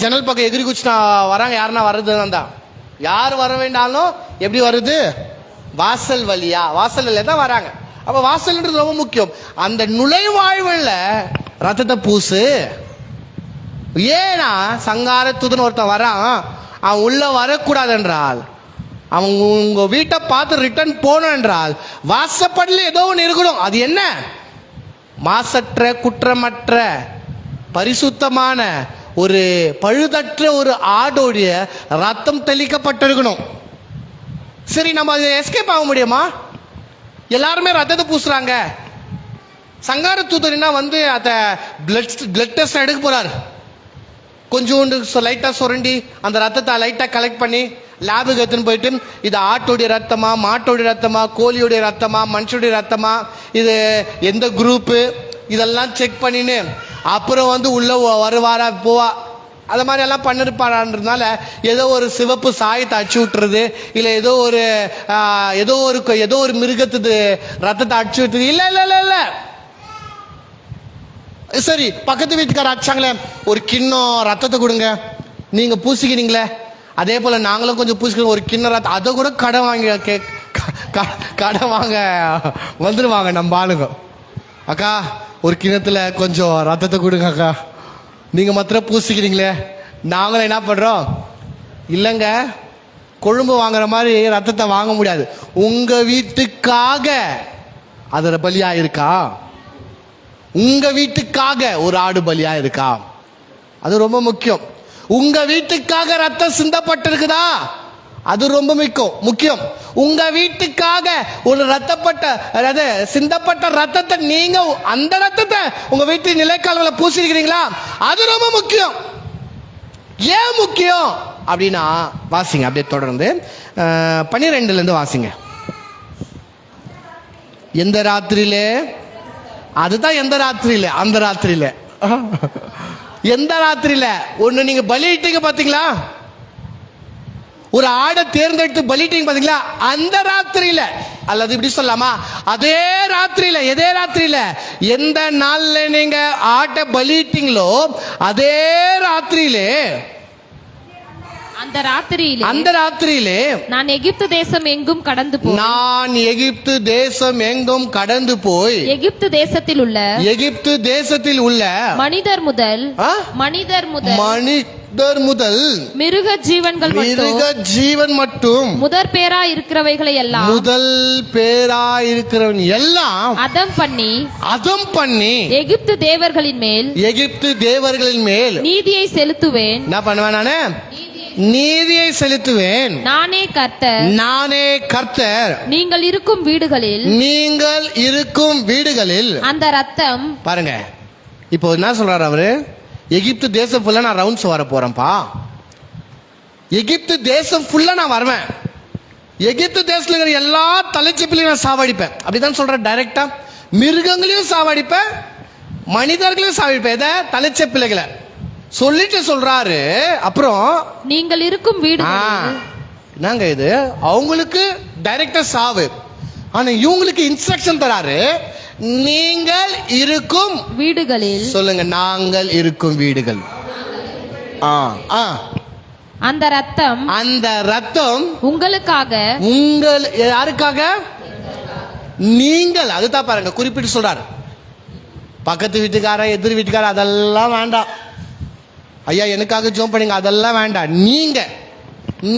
ஜன்னல் பக்கம் எகிரி குச்சினா வராங்க, யாருன்னா வர்றதுன்னு தான். யார் வர வேண்டாலும் எப்படி வருது, வாசல் வழியா, வாசல் வழியா தான் வராங்க. அப்ப வாசல்ன்றது ரொம்ப முக்கியம். அந்த நுழைவாழ்வுல ரத்தத்தை பூசு. ஏன்னா சங்காரத்துடன் ஒருத்தன் வரான், அவன் உள்ள வரக்கூடாது என்றால், அவன் உங்க வீட்டை பார்த்து ரிட்டர்ன் போகணும் என்றால் வாசப்படல ஏதோ ஒன்று இருக்கணும். அது என்ன, மாசற்ற குற்றமற்ற பரிசுத்தமான ஒரு பழுதற்ற ஒரு ஆடோடைய ரத்தம் தெளிக்கப்பட்டிருக்கணும். சரி, நம்ம அதை எஸ்கேப் ஆக முடியுமா? எல்லாருமே ரத்தத்தை பூசுறாங்க. சங்கார தூதரினா வந்து அதை பிளட் டெஸ்ட் எடுக்க போறாரு. கொஞ்சோண்டு லைட்டா சுரண்டி அந்த ரத்தத்தை லைட்டா கலெக்ட் பண்ணி லேபுக்கு எடுத்துன்னு போயிட்டு, இது ஆட்டோடைய ரத்தமா, மாட்டோடைய ரத்தமா, கோழியோடைய ரத்தமா, மனுஷனுடைய ரத்தமா, இது எந்த குரூப்பு, இதெல்லாம் செக் பண்ணின்னு அப்புறம் வந்து உள்ள வருவாரா போவா, அது மாதிரி எல்லாம் பண்ணிருப்பாரான்றதுனால ஏதோ ஒரு சிவப்பு சாயத்தை அடிச்சு விட்டுறது, இல்லை ஏதோ ஒரு மிருகத்துக்கு ரத்தத்தை அடிச்சு விட்டுறது. இல்ல இல்ல இல்ல இல்ல சரி, பக்கத்து வீட்டுக்கார அடிச்சாங்களே, ஒரு கிண்ணம் ரத்தத்தை கொடுங்க, நீங்க பூசிக்கிறீங்களே, அதே போல நாங்களும் கொஞ்சம் பூசிக்கிறோம், ஒரு கிண்ண ரத்தம், அதை கூட கடன் வாங்கி கடை வாங்க வந்துடுவாங்க நம்ம ஆளுங்க. அக்கா ஒரு கிணத்துல கொஞ்சம் ரத்தத்தை கொடுங்க அக்கா, நீங்கள் மாத்திரம் பூசிக்கிறீங்களே, நாங்களும் என்ன பண்ணுறோம், இல்லைங்க கொழும்பு வாங்குற மாதிரி ரத்தத்தை வாங்க முடியாது, உங்கள் வீட்டுக்காக அதில் பலியாக இருக்கா, உங்கள் வீட்டுக்காக ஒரு ஆடு பலியாக இருக்கா, அது ரொம்ப முக்கியம். உங்கள் வீட்டுக்காக ரத்தம் சிந்தப்பட்டிருக்குதா, அது ரொம்ப முக்கியம். உங்க வீட்டுக்காக ஒரு சிந்தப்பட்ட ரத்தத்தை நீங்க அந்த ரத்தத்தை உங்க வீட்டு நிலைக்கால்களை பூசிருக்கிறீங்களா, அது ரொம்ப முக்கியம். ஏன் முக்கியம் அப்படின்னா வாசிங்க அப்படியே தொடர்ந்து 12 இருந்து வாசிங்க. எந்த ராத்திரியிலே, அதுதான் எந்த ராத்திரியில, அந்த ராத்திரியில, எந்த ராத்திரியில ஒண்ணு நீங்க பலியிட்டீங்க பாத்தீங்களா, ஒரு ஆடை தேர்ந்தெடுத்து பலிட்டீங்க பாத்தீங்களா, அந்த ராத்திரியில, அல்லது இப்படி சொல்லலாமா, அதே ராத்திரியில, எதே ராத்திரியில, எந்த நாள்ல நீங்க ஆட்டை பலிட்டீங்களோ அதே ராத்திரியிலே, அந்த ராத்திரியிலே நான் எகிப்து தேசம் எங்கும் கடந்து போய் எகிப்து தேசத்தில் உள்ள மனிதர் முதல் மிருக ஜீவன் மட்டும் முதல் பேரா இருக்கிறவைகளை எல்லாம் அதம் பண்ணி எகிப்து தேவர்களின் மேல் நீதியை செலுத்துவேன். என்ன பண்ணுவேன் நானே, நீதியை செலுத்துவேன். நானே கர்த்தர். நீங்கள் இருக்கும் வீடுகளில் அந்த ரத்தம். பாருங்க இப்போ என்ன சொல்றாரு அவரு, எகிப்து தேசம் ஃபுல்லா நான் ரவுண்ட்ஸ் வர போறேன்ப்பா, எகிப்து தேசம் ஃபுல்லா நான் வருவேன், எகிப்து தேசத்துல இருக்கிற எல்லா தலைச்சப்பிலையும் நான் சாவடிப்பேன், அப்படிதான் சொல்றேன் டைரக்டா. மிருகங்களையும் சாவடிப்பேன், மனிதர்களையும் சாவடிப்பேன், இதை தலைச்சப்பிள்ளைகளை சொல்லிட்டு சொல்றாரு. அப்புறம் நீங்கள் இருக்கும் வீடு நாங்க இது அவங்களுக்கு டைரக்டா சாவு, ஆனா இவங்களுக்கு இன்ஸ்ட்ரக்ஷன் தராரு, நீங்கள் இருக்கும் வீடுகளில் சொல்லுங்க, நாங்கள் இருக்கும் வீடுகள். அந்த ரத்தம் உங்களுக்காக, யாருக்காக, நீங்கள், அதுதான் பாருங்க குறிப்பிட்டு சொல்றாரு. பக்கத்து வீட்டுக்கார எதிர் வீட்டுக்கார அதெல்லாம் வேண்டாம், ஐயா எனக்காக ஜோம் பண்ணுங்க, அதெல்லாம் வேண்டாம்,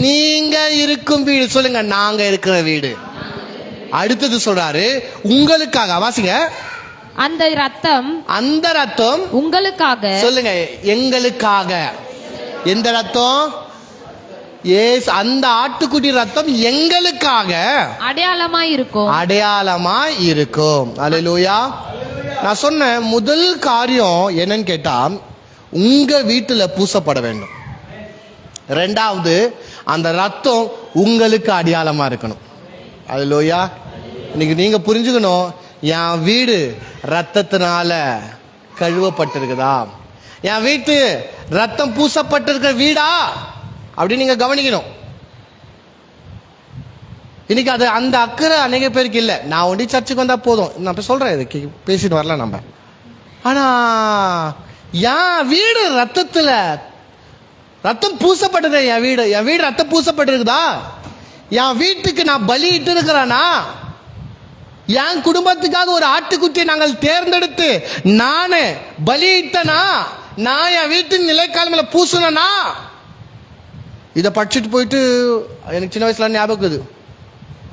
நீங்க இருக்கும் வீடு, சொல்லுங்க நாங்க இருக்கிற வீடு. அடுத்தது சொல்றாரு உங்களுக்காக, வாசிங்க. அந்த ரத்தம் உங்களுக்காக, சொல்லுங்க எங்களுக்காக. எந்த ரத்தம்? அந்த ஆட்டுக்குட்டி ரத்தம் எங்களுக்காக அடையாளமா இருக்கும். அல்லேலூயா. நான் சொன்ன முதல் காரியம் என்னன்னு கேட்டா, உங்க வீட்டுல பூசப்பட வேண்டும். ரெண்டாவது, அந்த ரத்தம் உங்களுக்கு அடையாளமா இருக்கணும். அல்லேலூயா. இன்னைக்கு நீங்க புரிஞ்சுக்கணும், என் வீடு ரத்தத்தினால கழுவப்பட்டிருக்குதா, என் வீட்டு ரத்தம் பூசப்பட்டிருக்கிற வீடா அப்படின்னு நீங்க கவனிக்கணும். இன்னைக்கு அது அந்த அக்கறை அநேக பேருக்கு இல்லை. நான் ஒண்டி சர்ச்சுக்கு வந்தா போதும், நான் இப்ப சொல்றேன், இதுக்கு பேசிட்டு வரல நம்ம. ஆனா என் வீடு ரத்தம் பூசப்பட்டது, என் வீடு ரத்தம் பூசப்பட்டிருக்குதா, என் வீட்டுக்கு நான் பலி இட்டு இருக்கிறானா, என் குடும்பத்துக்காக ஒரு ஆட்டுக்குட்டியை நாங்கள் தேர்ந்தெடுத்து நானே பலியிட்டனா, நான் என் வீட்டின் நிலைக்காலமில பூசுனா, இதை படிச்சுட்டு போயிட்டு எனக்கு சின்ன வயசுல ஞாபகம் இருக்குது.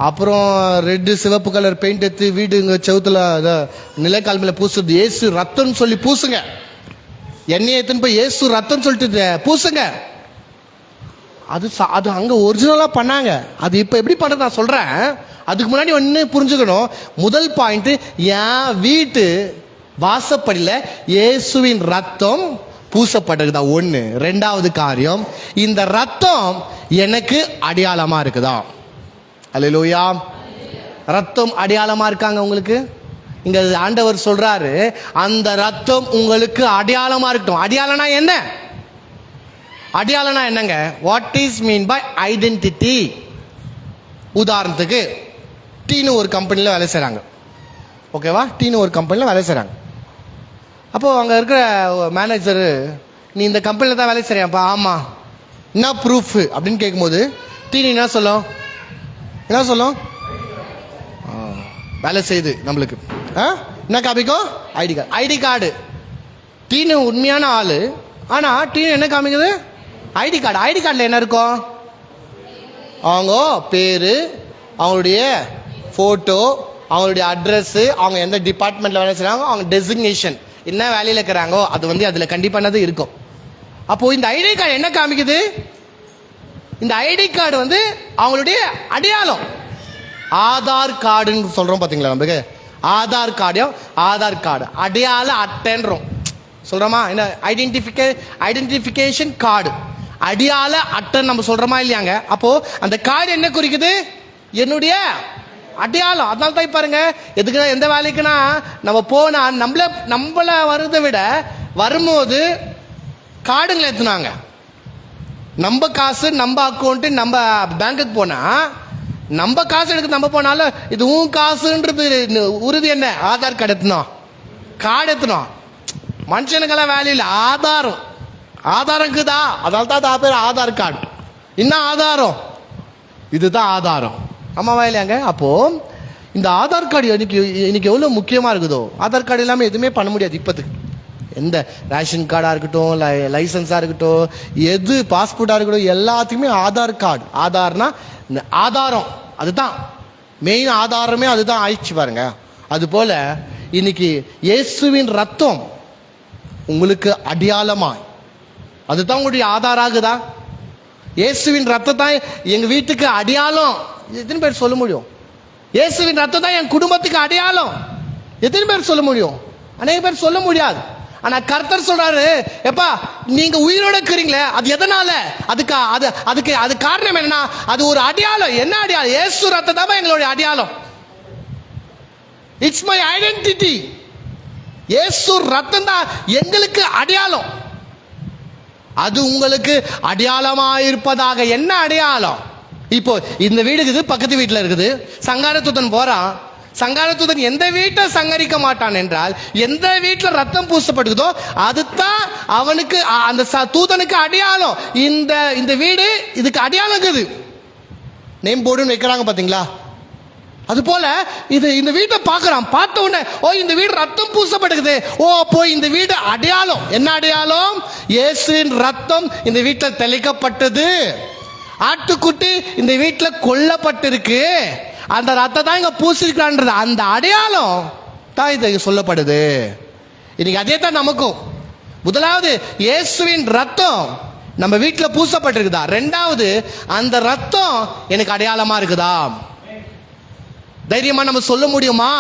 அப்புறம் ரெட்டு சிவப்பு கலர் பெயிண்ட் எடுத்து வீடுங்க செவுத்துல நிலைக்காலமில பூசுறது, ஏசு ரத்தம்னு சொல்லி பூசுங்க, எண்ணெயை எடுத்துன்னு போய் ஏசு ரத்தம் சொல்லிட்டு பூசுங்க. அது அங்க ஒரிஜினலா பண்ணாங்க. அது இப்ப எப்படி பண்றது நான் சொல்றேன். அதுக்கு முன்னாடி ஒன்னு புரிஞ்சுக்கணும். முதல் பாயிண்ட், என் வீட்டு வாசப்படியில இயேசுவின் ரத்தம் பூசப்பட்டிருக்குதா, ஒண்ணு. ரெண்டாவது காரியம், இந்த ரத்தம் எனக்கு அடையாளமா இருக்குதா. அல்லேலூயா. ரத்தம் அடையாளமா இருக்காங்க உங்களுக்கு. இங்க ஆண்டவர் சொல்றாரு, அந்த ரத்தம் உங்களுக்கு அடையாளமா இருக்கட்டும். அடையாளம்னா என்ன? அடையாளம்னா என்னங்க? What is mean by identity? உதாரணத்துக்கு டீனு ஒரு கம்பெனியில் வேலை செய்கிறாங்க, ஓகேவா? டீனு ஒரு கம்பெனியில் வேலை செய்கிறாங்க. அப்போது அங்கே இருக்கிற மேனேஜரு, நீ இந்த கம்பெனியில் தான் வேலை செய்கிறியாப்பா? ஆமாம். என்ன ப்ரூஃப் அப்படின்னு கேட்கும்போது டீனு என்ன சொல்லும்? வேலை செய்யுது நம்மளுக்கு. என்ன காமிக்கும்? ID card. டீனு உண்மையான ஆளு, ஆனா டீனு என்ன காமிக்குது? ID card. ஐடி கார்டில் என்ன இருக்கும்? அவங்க பேரு, அவங்களுடைய போட்டோ, அவங்களுடைய அட்ரஸ், அவங்க எந்த டிபார்ட்மெண்ட்ல வேலை செய்றாங்க, அவங்க டெசிக்னேஷன், என்ன வேலையில் இருக்கிறாங்கோ அது வந்து அதில் கண்டிப்பானது இருக்கும். அப்போ இந்த ஐடி கார்டு என்ன காமிக்குது? இந்த ஐடி கார்டு வந்து அவங்களுடைய அடையாளம். ஆதார் கார்டுன்னு சொல்றோம் பாத்தீங்களா, நமக்கு ஆதார் கார்டு அடையாள அட்டைன்றோம் சொல்றோமா? என்ன ஐடென்டிஃபிகேஷன் கார்டு, அடையாள அட்டை நம்ம சொல்றோமா இல்லையாங்க? அப்போ அந்த கார்டு என்ன குறிக்குது? என்னுடைய அடையாளம். அதனால தான் பாருங்க, எதுக்கு எந்த வேலைக்குன்னா நம்ம போனா நம்மள வரதை விட வரும்போது கார்டுங்களை ஏத்துனாங்க. நம்ம காசு, நம்ம அக்கௌண்ட், நம்ம பேங்க்குக்கு போனா நம்ம காசு எடுக்க நம்ம போனாலும் இது உன் காசுன்றது உறுதி என்ன? ஆதார் கார்டு எத்தணும், கார்டு எத்தணும். மனுஷனுக்கெல்லாம் வேலை இல்லை, ஆதாரம் இருக்குதா? அதனால தான் பேர் ஆதார் கார்டு. என்ன ஆதாரம்? இதுதான் ஆதாரம். ஆமாவா இல்லையாங்க? அப்போ இந்த ஆதார் கார்டு இன்னைக்கு எவ்வளோ முக்கியமாக இருக்குதோ. ஆதார் கார்டு இல்லாமல் எதுவுமே பண்ண முடியாது இப்போதுக்கு. எந்த ரேஷன் கார்டாக இருக்கட்டும், லைசன்ஸாக இருக்கட்டும், எது பாஸ்போர்ட்டாக இருக்கட்டும், எல்லாத்துக்குமே ஆதார் கார்டு. ஆதார்னா ஆதாரம், அதுதான் மெயின் ஆதாரமே, அதுதான் ஆயிடுச்சு பாருங்க. அது போல இன்னைக்கு இயேசுவின் ரத்தம் உங்களுக்கு அடையாளமாய், அதுதான் உங்களுடைய ஆதாரம் ஆகுதா? இயேசுவின் ரத்தம் தான் எங்க வீட்டுக்கு அடையாளம். எத்தனை பேர் சொல்ல முடியும்? இயேசுவின் ரத்தம் தான் என் குடும்பத்துக்கு அடையாளம். எத்தனை பேர் சொல்ல முடியும்? அநேக பேர் சொல்ல முடியாது. ஆனா கர்த்தர் சொல்றாரு, எப்பா நீங்க உயிரோட இருக்கிறீங்களே, அது எதனால? அதுக்கு காரணம் என்னன்னா, அது ஒரு அடையாளம். என்ன அடையாளம்? இயேசு ரத்தம் தான் எங்களுடைய அடையாளம். It's my identity. இயேசு ரத்தம் தான் எங்களுக்கு அடையாளம். அது உங்களுக்கு அடையாளமா இருப்பதாக. என்ன அடையாளம்? இப்போ இந்த வீடு இருக்குது, பக்கத்து வீட்டில் இருக்குது, சங்காரத்துடன் போறான். சங்காரத்துடன் எந்த வீட்டை சங்கரிக்க மாட்டான் என்றால், எந்த வீட்டில் ரத்தம் பூசப்படுதோ அதுதான் அவனுக்கு, அந்த தூதனுக்கு அடையாளம். இந்த வீடு இதுக்கு அடையாளம் இருக்குது. நேம் போர்டுன்னு வைக்கிறாங்க பாத்தீங்களா? அது போல இந்த வீட்டை பார்க்கறான். பார்த்த உடனே ஓ இந்த வீடு ரத்தம் பூசப்படுகிறது, ஓ அப்போ இந்த வீடு அடையாளம். என்ன அடையாளம்? இயேசுவின் ரத்தம் இந்த வீட்டில் தெளிக்கப்பட்டது. ஆட்டுக்குட்டி இந்த வீட்டில் கொல்லப்பட்டிருக்கு, அந்த ரத்தம் தான் இங்க பூசிருக்கான்றது அந்த அடையாளம் தான் இது சொல்லப்படுது. இன்னைக்கு அதே தான் நமக்கும். முதலாவது இயேசுவின் ரத்தம் நம்ம வீட்டில் பூசப்பட்டிருக்குதா? ரெண்டாவது அந்த ரத்தம் எனக்கு அடையாளமா இருக்குதா? தைரியமா நம்ம சொல்ல முடியுமா?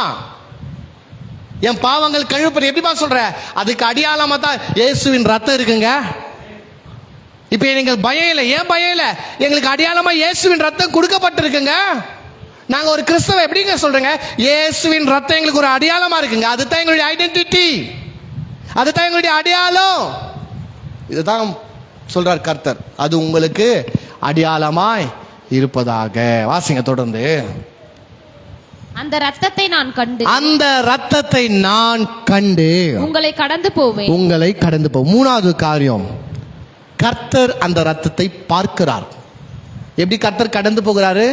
என் பாவங்கள் கழுவுப்பட்டு எப்படிப்பா சொல்ற? அதுக்கு அடையாளமா தான் இயேசுவின் ரத்தம் இருக்குங்க. இப்ப எங்களுக்கு பயம் இல்லை. ஏன் பயம் இல்லை? எங்களுக்கு அடையாளமா இயேசுவின் ரத்தம் கொடுக்கப்பட்டிருக்குங்க. நாங்க ஒரு கிறிஸ்தவ எப்படிங்க சொல்றேங்க? இயேசுவின் ரத்தம் எங்களுக்கு ஒரு அடையாளமா இருக்குங்க. அதுதான் எங்களுடைய ஐடென்டிட்டி, அதுதான் எங்களுடைய அடையாளம். இதுதான் சொல்றார் கர்த்தர், அது உங்களுக்கு அடையாளமாய் இருப்பதாக. வாசிங்க தொடர்ந்து. அந்த ரத்தத்தை நான் கண்டு, அந்த ரத்தத்தை நான் கண்டு உங்களை கடந்து போவேன். உங்களை கடந்து போ. மூணாவது காரியம், கர்த்தர் அந்த ரத்தத்தை பார்க்கிறார். எப்படி கர்த்தர் கடந்து போகிறாரு?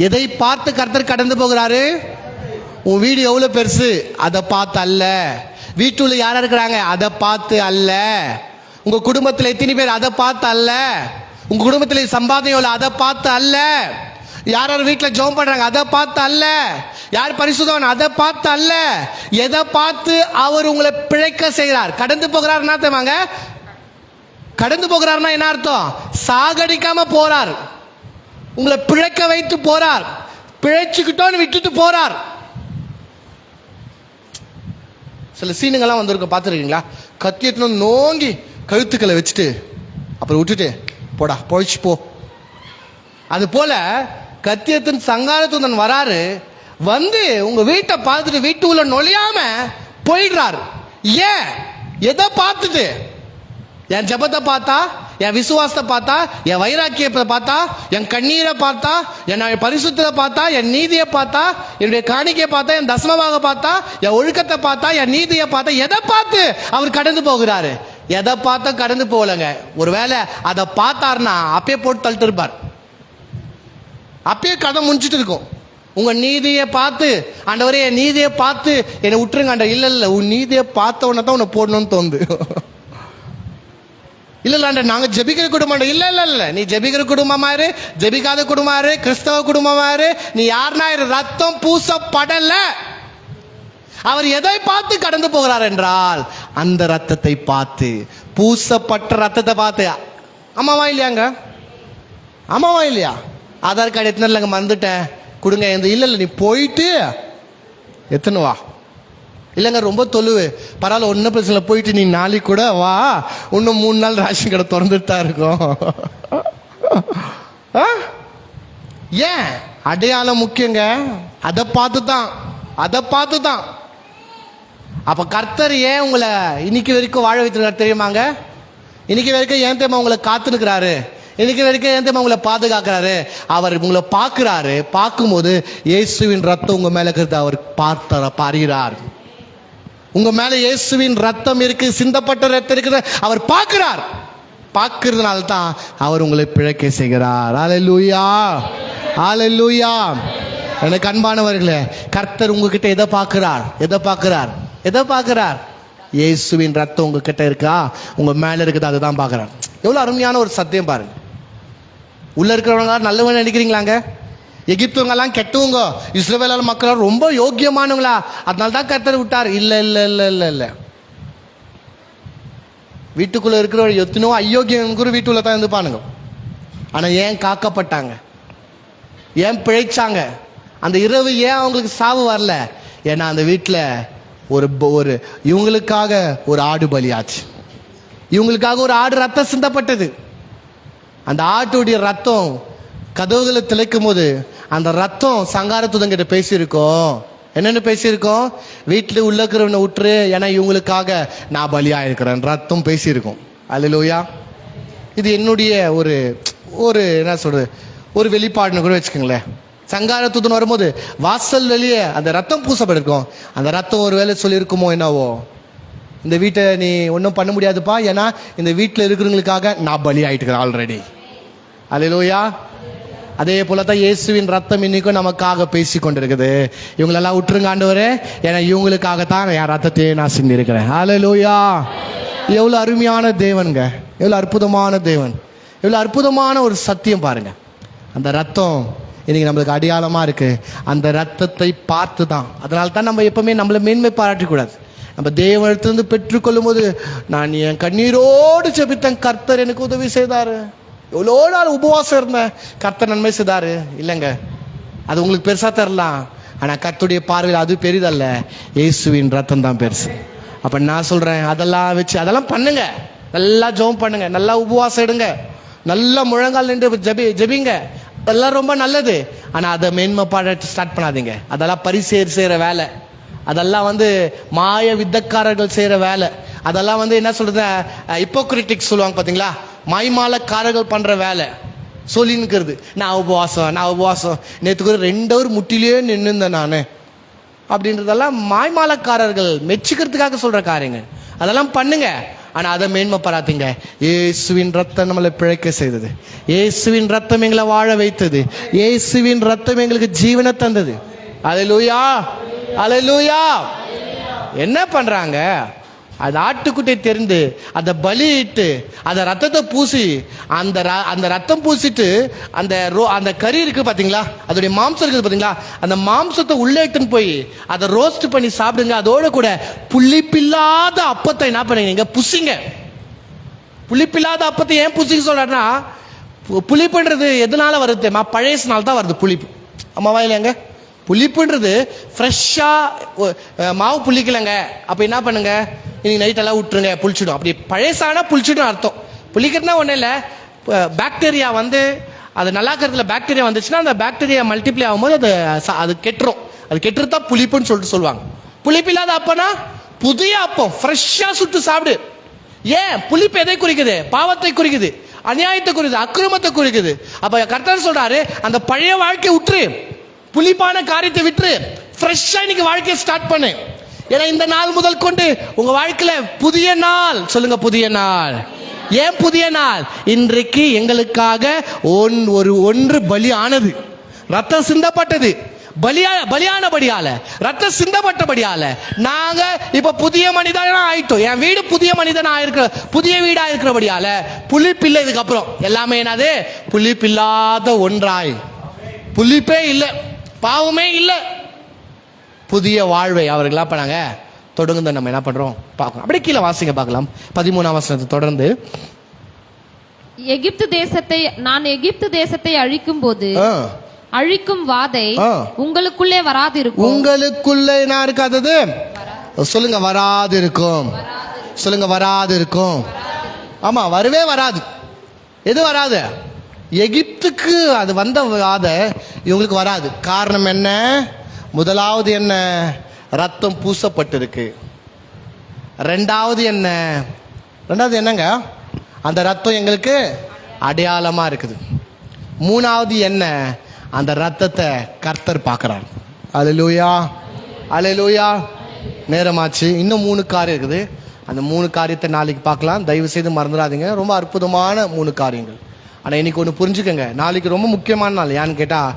எதை பார்த்து கர்த்தர் கடந்து போகிறாரு? உன் வீடு எவ்வளவு பெருசு அதை பார்த்து அல்ல, வீட்டுல யாரா இருக்கிறாங்க அதை பார்த்து அல்ல, உங்க குடும்பத்தில் எத்தனை பேர் அதை பார்த்து அல்ல, உங்க குடும்பத்தில் சம்பாதனையோட அதை பார்த்து அல்ல, யார் யார் வீட்டில் ஜெபம் பண்றாங்க அதை பார்த்து அல்ல, யார் பரிசுத்தவான் அதை பார்த்து அல்ல, எதை பார்த்து அவர் உங்களை பிழைக்க செய்கிறார். கடந்து போகிறார் என்ன தெரியுமாங்க? கடந்து போகிறார்னா என்ன அர்த்தம்? சாகடிக்காம போறார், உங்களை பிழைக்க வைத்து போறார், பிழைச்சுக்கிட்டோன்னு விட்டுட்டு போறார். சில சீனுங்கெல்லாம் வந்திருக்க பார்த்துருக்கீங்களா? கத்தியத்துல நோங்கி கழுத்துக்களை வச்சுட்டு அப்புறம் விட்டுட்டு போடா பொழிச்சு போ. அது போல கத்தியத்தின் சங்காரத்துடன் வராரு, வந்து உங்க வீட்டை பார்த்துட்டு வீட்டுக்குள்ள நுழையாம போயிடுறாரு. ஏன்? எதை பார்த்துட்டு? என் ஜபத்தை பார்த்தா, என் விசுவாசத்தை பார்த்தா, என் வைராக்கியத்தை பார்த்தா, என் கண்ணீரை பார்த்தா, என் பரிசுத்தத்தை பார்த்தா, என் நீதியை பார்த்தா, என்னுடைய காணிக்கையை பார்த்தா, என் தசமமாக பார்த்தா, என் ஒழுக்கத்தை பார்த்தா, என் நீதியை பார்த்தா, எதை பார்த்து அவர் கடந்து போகிறாரு? எதை பார்த்தா கடந்து போகலங்க. ஒருவேளை அதை பார்த்தாருன்னா அப்பயே போட்டு தள்ளிட்டு இருப்பார், அப்பயே கதை முடிச்சுட்டு இருக்கும். உங்க நீதியை பார்த்து ஆண்டவரே என் நீதியை பார்த்து என்னை விட்டுருங்க ஆண்டவர். இல்ல உன் நீதியை பார்த்த உடனே தான் உன்னை போடணும்னு தோணுது. இல்ல நாங்க ஜெபிக்கிற குடும்பம். இல்ல நீ ஜெபிக்கிற குடும்பமா இரு, ஜெபிக்காத குடும்பமா இரு, கிறிஸ்தவ குடும்பமா இரு, நீ யாருன்னா இரு, ரத்தம் பூசப்படல. அவர் எதை பார்த்து கடந்து போகிறார் என்றால் அந்த ரத்தத்தை பார்த்து, பூசப்பட்ட ரத்தத்தை பார்த்து. ஆமாவா இல்லையாங்க? ஆமாவா இல்லையா? ஆதார் கார்டு எத்தனை இல்லைங்க மறந்துட்டேன் கொடுங்க. இல்ல நீ போயிட்டு எத்தனை வா. இல்லைங்க ரொம்ப தொழுவு, பரவாயில்ல ஒன்றும் பிரச்சனை, போயிட்டு நீ நாளைக்கு கூட வா, இன்னும் 3 நாள் ரேஷன் கடை திறந்துட்டு தான் இருக்கும். ஏன்? அடையாளம் முக்கியங்க. அதை பார்த்து தான். அப்ப கர்த்தர் ஏன் உங்களை இன்னைக்கு வரைக்கும் வாழ வைத்திருக்காரு தெரியுமாங்க? இன்னைக்கு வரைக்கும் ஏன் தெரியுமா உங்களை காத்துனுக்கிறாரு? இன்னைக்கு வரைக்கும் ஏன் தெரியுமா உங்களை பாதுகாக்கிறாரு? அவர் உங்களை பார்க்கிறாரு. பார்க்கும்போது இயேசுவின் ரத்தம் உங்க மேல இருக்கிறது அவர் பார்க்கிறார். உங்க மேல இயேசுவின் ரத்தம் இருக்கு, சிந்தப்பட்ட ரத்தம் இருக்குது, அவர் பார்க்கிறார். பார்க்கிறதுனால தான் அவர் உங்களை பிழைக்க செய்கிறார். ஹல்லேலூயா, ஹல்லேலூயா. எனக்கு அன்பானவர்களே, கர்த்தர் உங்ககிட்ட எதை பார்க்கிறார்? இயேசுவின் ரத்தம் உங்ககிட்ட இருக்கா, உங்க மேல இருக்குது, அதுதான் பார்க்கிறார். எவ்வளவு அருமையான ஒரு சத்தியம் பாருங்க. உள்ள இருக்கிறவங்க நல்லவங்க நினைக்கிறீங்களாங்க? எகிப்துவங்கெல்லாம் கெட்டவங்க, இஸ்ரவேல் மக்கள் ரொம்ப யோக்கியமானவங்களா, அதனால தான் கர்த்தர் விட்டார். இல்ல வீட்டுக்குள்ள இருக்கிற எத்தனோ அயோக்கியம் கூட வீட்டுக்குள்ள தான் இருந்துப்பானுங்க. ஆனா ஏன் காக்கப்பட்டாங்க? ஏன் பிழைச்சாங்க? அந்த இரவு ஏன் அவங்களுக்கு சாவு வரல? ஏன்னா அந்த வீட்டில் ஒரு இவங்களுக்காக ஒரு ஆடு பலியாச்சு, இவங்களுக்காக ஒரு ஆடு ரத்தம் சிந்தப்பட்டது. அந்த ஆட்டுடைய ரத்தம் கதவுகளை திளைக்கும் போது அந்த ரத்தம் சங்காரத்துதங்கிட்ட பேசியிருக்கோம். என்னென்னு பேசியிருக்கோம்? வீட்டில் உள்ள இருக்கிறவனை விட்டுரு, ஏன்னா இவங்களுக்காக நான் பலியா இருக்கிறேன், ரத்தம் பேசியிருக்கோம். அல்லேலூயா. இது என்னுடைய ஒரு என்ன சொல்றது, ஒரு வெளிப்பாடுன்னு கூட வச்சுக்கோங்களேன். சங்காரத்துடன் வரும்போது வாசல் வெளியே அந்த ரத்தம் பூசப்பட்டிருக்கும். அந்த ரத்தம் ஒரு வேலை சொல்லியிருக்குமோ என்னவோ, இந்த வீட்டை நீ ஒன்றும் பண்ண முடியாதுப்பா, ஏன்னா இந்த வீட்டில் இருக்கிறவங்களுக்காக நான் பலி ஆயிட்டு ஆல்ரெடி. அல்லேலூயா. அதே போல தான் இயேசுவின் ரத்தம் இன்னைக்கும் நமக்காக பேசி கொண்டிருக்குது. இவங்களெல்லாம் விட்டுருங்க ஆண்டவரே, ஏன்னா இவங்களுக்காகத்தான் என் ரத்தத்தையே நான் சிந்தி இருக்கிறேன். அல்லேலூயா. எவ்வளோ அருமையான தேவனுங்க, எவ்வளோ அற்புதமான தேவன், எவ்வளோ அற்புதமான ஒரு சத்தியம் பாருங்க. அந்த ரத்தம் இன்னைக்கு நம்மளுக்கு அடையாளமா இருக்கு. அந்த ரத்தத்தை பார்த்து தான், அதனால தான் நம்ம எப்பவுமே நம்மளை மேன்மை பாராட்டக்கூடாது. நம்ம தேவனிடத்திலிருந்து பெற்றுக்கொள்ளும் போது, நான் என் கண்ணீரோடு ஜெபித்தேன், கர்த்தர் எனக்கு உதவி செய்தாரு, எவ்வளோ நாள் உபவாசம் இருந்தேன், கர்த்தர் நன்மை செய்தாரு. இல்லைங்க, அது உங்களுக்கு பெருசா தரலாம், ஆனா கர்த்தருடைய பார்வையில் அது பெரிதல்ல, இயேசுவின் ரத்தம் தான் பெருசு. அப்ப நான் சொல்றேன், அதெல்லாம் வச்சு அதெல்லாம் பண்ணுங்க, நல்லா ஜெபம் பண்ணுங்க, நல்லா உபவாசம் எடுங்க, நல்லா முழங்கால் நின்று ஜெபிங்க, அதெல்லாம் ரொம்ப நல்லது. ஆனா அதை மேன்மை பாராட்டி ஸ்டார்ட் பண்ணாதீங்க. அதெல்லாம் பரிசேர் செய்யற வேலை, அதெல்லாம் மாய வித்தக்காரர்கள் செய்யற வேலை, அதெல்லாம் என்ன சொல்றது, ஹிப்போக்ரிட்டிக்ஸ் சொல்லுவாங்க பாத்தீங்களா, மாய்மாலக்காரர்கள் பண்ற வேலை. சொல்லின்னுக்கிறது, நான் உபவாசம் நேற்று கூட 2 hour முட்டிலேயே நின்றுந்தேன் நான் அப்படின்றதெல்லாம் மாய்மாலக்காரர்கள் மெச்சுக்கிறதுக்காக சொல்ற காரியங்கள். அதெல்லாம் பண்ணுங்க, ஆனா அதை மேன்மை பாராத்தீங்க. இயேசுவின் ரத்தம் நம்மளை பிழைக்க செய்தது, இயேசுவின் ரத்தம் எங்களை வாழ வைத்தது, இயேசுவின் ரத்தம் எங்களுக்கு ஜீவனை தந்தது. அல்லேலூயா, அல்லேலூயா. என்ன பண்றாங்க? அது ஆட்டுக்குட்டை தெரிந்து அதை பலியிட்டு அந்த ரத்தத்தை பூசி, அந்த ரத்தம் பூசிட்டு அந்த கறி இருக்கு பாத்தீங்களா, அதோடைய மாம்சம் இருக்குது பாத்தீங்களா, அந்த மாம்சத்தை உள்ளே எடுத்துன்னு போய் அதை ரோஸ்ட் பண்ணி சாப்பிடுங்க. அதோட கூட புளிப்பில்லாத அப்பத்தை என்ன பண்ணுங்க, புசிங்க. புளிப்பில்லாத அப்பத்தை ஏன் புசிக்க சொல்றேன்னா, புளிப்புன்றது எதனால வருது? பழையசனால தான் வருது புளிப்பு. ஆமாவா இல்லையாங்க? புளிப்புன்றது ஃப்ரெஷ்ஷாக மாவு புளிக்கலைங்க, அப்போ என்ன பண்ணுங்க, இன்னைக்கு நைட்டெல்லாம் விட்டுருங்க, புளிச்சிடும். அப்படி பழையசானா புளிச்சிடும் அர்த்தம். புளிக்கிறதுனா ஒன்றும் இல்லை, பாக்டீரியா அது நல்லா இருக்கிறதுல பாக்டீரியா வந்துச்சுன்னா அந்த பாக்டீரியா மல்டிப்ளை ஆகும்போது அது கெட்டுரும். அது கெட்டுறதா புளிப்புன்னு சொல்லுவாங்க. புளிப்பு இல்லாத அப்பனா புதிய அப்பம் ஃப்ரெஷ்ஷாக சுட்டு சாப்பிடு. ஏன்? புளிப்பு எதை குறிக்குது? பாவத்தை குறிக்குது, அநியாயத்தை குறிக்குது, அக்கிரமத்தை குறிக்குது. அப்போ கர்த்தர் சொல்றாரு, அந்த பழைய வாழ்க்கையை விட்டுரு, புளிப்பான காரியத்தை விட்டு ஃப்ரெஷ்ஷா இன்னைக்கு வாழ்க்கையை ஸ்டார்ட் பண்ணு. ஏன்னா இந்த நாள் முதல் கொண்டு உங்க வாழ்க்கையில புதிய நாள். சொல்லுங்க, புதிய நாள். ஏன் புதிய நாள்? இன்றைக்கு எங்களுக்காக ஒன்று பலி ஆனது, ரத்தம் சிந்தப்பட்டது, பலியானபடியால, ரத்தம் சிந்தப்பட்டபடியால நாங்க இப்ப புதிய மனிதனா ஆயிட்டோம். என் வீடு புதிய மனிதனா இருக்கிற, புதிய வீடா இருக்கிறபடியால புளிப்பில்லை. இதுக்கப்புறம் எல்லாமே என்னது? புளிப்பில்லாத ஒன்றாய், புளிப்பே இல்லை, பாவமே இல்லை, புதிய வாழ்வை அவர்களா பண்ணாங்க தொடர்ந்து. நம்ம என்ன பண்றோம் பார்க்கணும். அப்படியே கீழே வாசிங்க பார்க்கலாம். 13ஆம் வசனத்தை தொடர்ந்து, நான் எகிப்து தேசத்தை அழிக்கும் போது அழிக்கும் வாதை உங்களுக்குள்ளே வராதிருக்கும். உங்களுக்குள்ளே என்ன இருக்காதது? சொல்லுங்க, வராது இருக்கும். சொல்லுங்க, வராது இருக்கும். ஆமா, வரவே வராது. எது வராது? எகிப்துக்கு அது வந்த வாதை இவங்களுக்கு வராது. காரணம் என்ன? முதலாவது என்ன? ரத்தம் பூசப்பட்டிருக்கு. ரெண்டாவது என்ன? ரெண்டாவது என்னங்க? அந்த ரத்தம் எங்களுக்கு அடையாளமா இருக்குது. மூணாவது என்ன? அந்த ரத்தத்தை கர்த்தர் பார்க்கிறார். அல்லேலூயா, அல்லேலூயா. நேரமாச்சு. இன்னும் 3 காரியம் இருக்குது. அந்த 3 காரியத்தை நாளைக்கு பார்க்கலாம். தயவு செய்து மறந்துடாதீங்க. ரொம்ப அற்புதமான 3 காரியங்கள். ஆனால் இன்னைக்கு ஒன்று புரிஞ்சுக்கங்க, நாளைக்கு ரொம்ப முக்கியமான நாள். ஏன்னு கேட்டால்,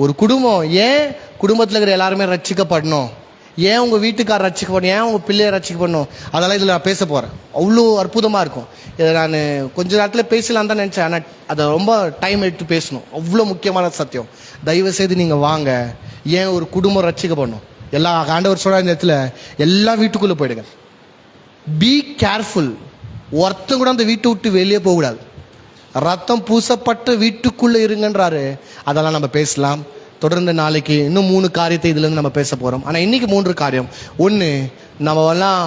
ஒரு குடும்பம் ஏன் குடும்பத்தில் இருக்கிற எல்லாருமே ரட்சிக்கப்படணும், ஏன் உங்கள் வீட்டுக்காரர் ரட்சிக்கப்படணும், ஏன் உங்கள் பிள்ளையை ரட்சிக்கப்படணும், அதெல்லாம் இதில் நான் பேச போகிறேன். அவ்வளோ அற்புதமாக இருக்கும். இதை நான் கொஞ்ச நேரத்தில் பேசலாம் தான் நினச்சேன். ஆனால் அதை ரொம்ப டைம் எடுத்து பேசணும். அவ்வளோ முக்கியமான சத்தியம். தயவு செய்து நீங்கள் வாங்க. ஏன் ஒரு குடும்பம் ரட்சிக்கப்படணும்? எல்லா ஆண்டவர் சொல்கிற இந்த இடத்துல எல்லா வீட்டுக்குள்ளே போயிடுங்க. Be careful. ஒருத்தம் கூட அந்த வீட்டை விட்டு வெளியே போகக்கூடாது. ரத்தம் பூசப்பட்டு வீட்டுக்குள்ளே இருங்கன்றாரு. அதெல்லாம் நம்ம பேசலாம். தொடர்ந்து நாளைக்கு இன்னும் 3 காரியத்தை இதுலேருந்து நம்ம பேச போகிறோம். ஆனால் இன்னைக்கு 3 காரியம். ஒன்று, நம்ம எல்லாம்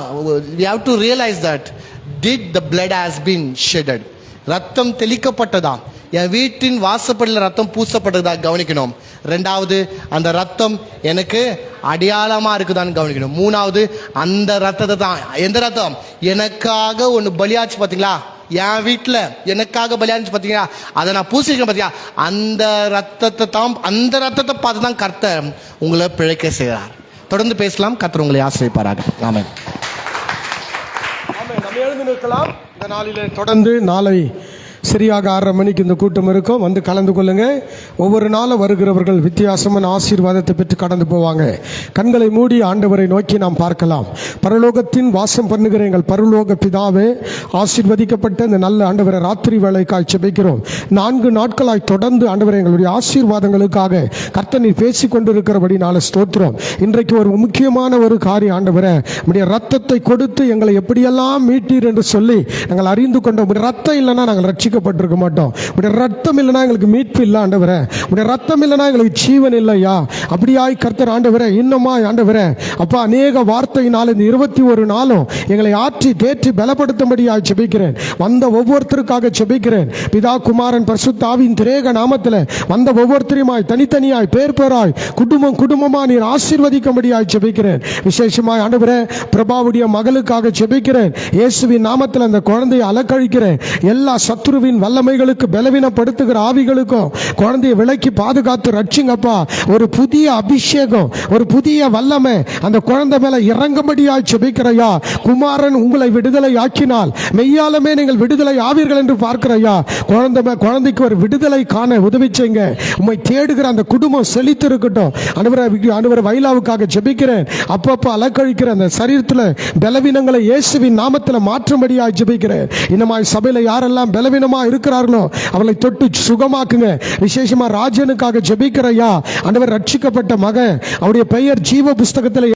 we have to realize that did the blood has been shedded. ரத்தம் தெளிக்கப்பட்டதா? என் வீட்டின் வாசப்படியில் ரத்தம் பூசப்பட்டதா கவனிக்கணும். ரெண்டாவது, அந்த ரத்தம் எனக்கு அடையாளமாக இருக்குதான்னு கவனிக்கணும். மூணாவது, அந்த ரத்தத்தை தான், எந்த ரத்தம் எனக்காக ஒன்று பலியாச்சு பார்த்தீங்களா, என் வீட்டில் எனக்காக பலியாச்சு பார்த்தீங்களா, அதை நான் பூசிருக்கேன் பார்த்தீங்களா, அந்த ரத்தத்தை பார்த்து தான் கர்த்தர் உங்களை பிழைக்க செய்கிறார். தொடர்ந்து பேசலாம். கர்த்தர் உங்களை ஆசிரியப்பாராக. ஆமென். நம்ம எழுந்து நிற்கலாம். இந்த நாளிலே தொடர்ந்து நாளை சரியாக 6:30 மணிக்கு இந்த கூட்டம் இருக்கும். வந்து கலந்து கொள்ளுங்க. ஒவ்வொரு நாளும் வருகிறவர்கள் வித்தியாசமான ஆசீர்வாதத்தை பெற்று கடந்து போவாங்க. கண்களை மூடி ஆண்டவரை நோக்கி நாம் பார்க்கலாம். பரலோகத்தின் வாசம் பண்ணுகிற எங்கள் பரலோக பிதாவே, ஆசீர்வதிக்கப்பட்ட இந்த நல்ல ஆண்டவரை ராத்திரி வேளைக்காய் ஜெபிக்கிறோம். 4 நாட்களாய் தொடர்ந்து ஆண்டவரை எங்களுடைய ஆசீர்வாதங்களுக்காக கர்த்தர் நீர் பேசிக் கொண்டிருக்கிறபடி நாளை ஸ்தோத்திரம். இன்றைக்கு ஒரு முக்கியமான ஒரு காரியம் ஆண்டவரை, உடைய ரத்தத்தை கொடுத்து எங்களை எப்படியெல்லாம் மீட்டீர் என்று சொல்லி நாங்கள் அறிந்து கொண்டோம். உடைய ரத்தம் இல்லைன்னா நாங்கள் ரட்சிக்கப்பட்டிருக்க மாட்டோம். உடைய ரத்தம் இல்லைனா எங்களுக்கு மீட்பு இல்லை ஆண்டவரே. உடைய ரத்தம் இல்லைனா எங்களுக்கு ஜீவன் இல்லையா. அப்படியாய் கர்த்தர் ஆண்டவரே, இன்னமாய் ஆண்டவரே அப்பா, அநேக வார்த்தையினால் இந்த 21 நாளும் எங்களை ஆற்றி தேற்றி பலப்படுத்தும்படியாய் ஜெபிக்கிறேன். வந்த ஒவ்வொருத்தருக்காக ஜெபிக்கிறேன். பிதா குமாரன் பரிசுத்த ஆவியின் திரேக நாமத்தில் வந்த ஒவ்வொருத்தருமாய் தனித்தனியாய் பேர் பேராய் குடும்பம் குடும்பமா நீர் ஆசீர்வதிக்கும்படியாய் ஜெபிக்கிறேன். விசேஷமாய் ஆண்டவரே பிரபாவுடைய மகளுக்காக ஜெபிக்கிறேன். இயேசுவின் நாமத்தில் அந்த குழந்தையை அலக்கழிக்கிறேன். எல்லா சத்துருவின் வல்லமைகளுக்கு பலவீனப்படுத்துகிற ஆவிகளுக்கும் குழந்தையை விலக்கி பாதுகாத்து ரட்சிங்கப்பா. ஒரு புதிய அபிஷேகம், ஒரு புதிய வல்லமை அந்த குழந்தை மேல இறங்கும்படியாய் ஜெபிக்கிறையா. குமாரன் உங்களை விடுதலை ஆக்கினால் மெய்யாலுமே நீங்கள் விடுதலை ஆவீர்கள் என்று பார்க்கிறையா. குழந்தைக்கு ஒரு விடுதலை காண உதவி செய்யுங்க. உம்மை தேடுகிற அந்த குடும்பம் செழித்து இருக்கட்டும். ஆண்டவரே வைலாவுக்காக ஜெபிக்கிறேன். அப்பப்போ அலக்கழிக்கிற அந்த சரீரத்தில் பலவீனங்களை இயேசுவின் நாமத்தில் மாற்றும்படியாய் ஜெபிக்கிறேன். இன்னமாய் சபையில் யாரெல்லாம் பலவீனமா இருக்கிறார்களோ அவளை தொட்டு சுகமாக்குங்க. விசேஷமா ராஜனுக்காக ஜெபிக்கிறையா. ஆண்டவர் ரட்சிக்கப்பட்ட மகன், அவருடைய பெயர் ஜீவ புஸ்தகத்தில்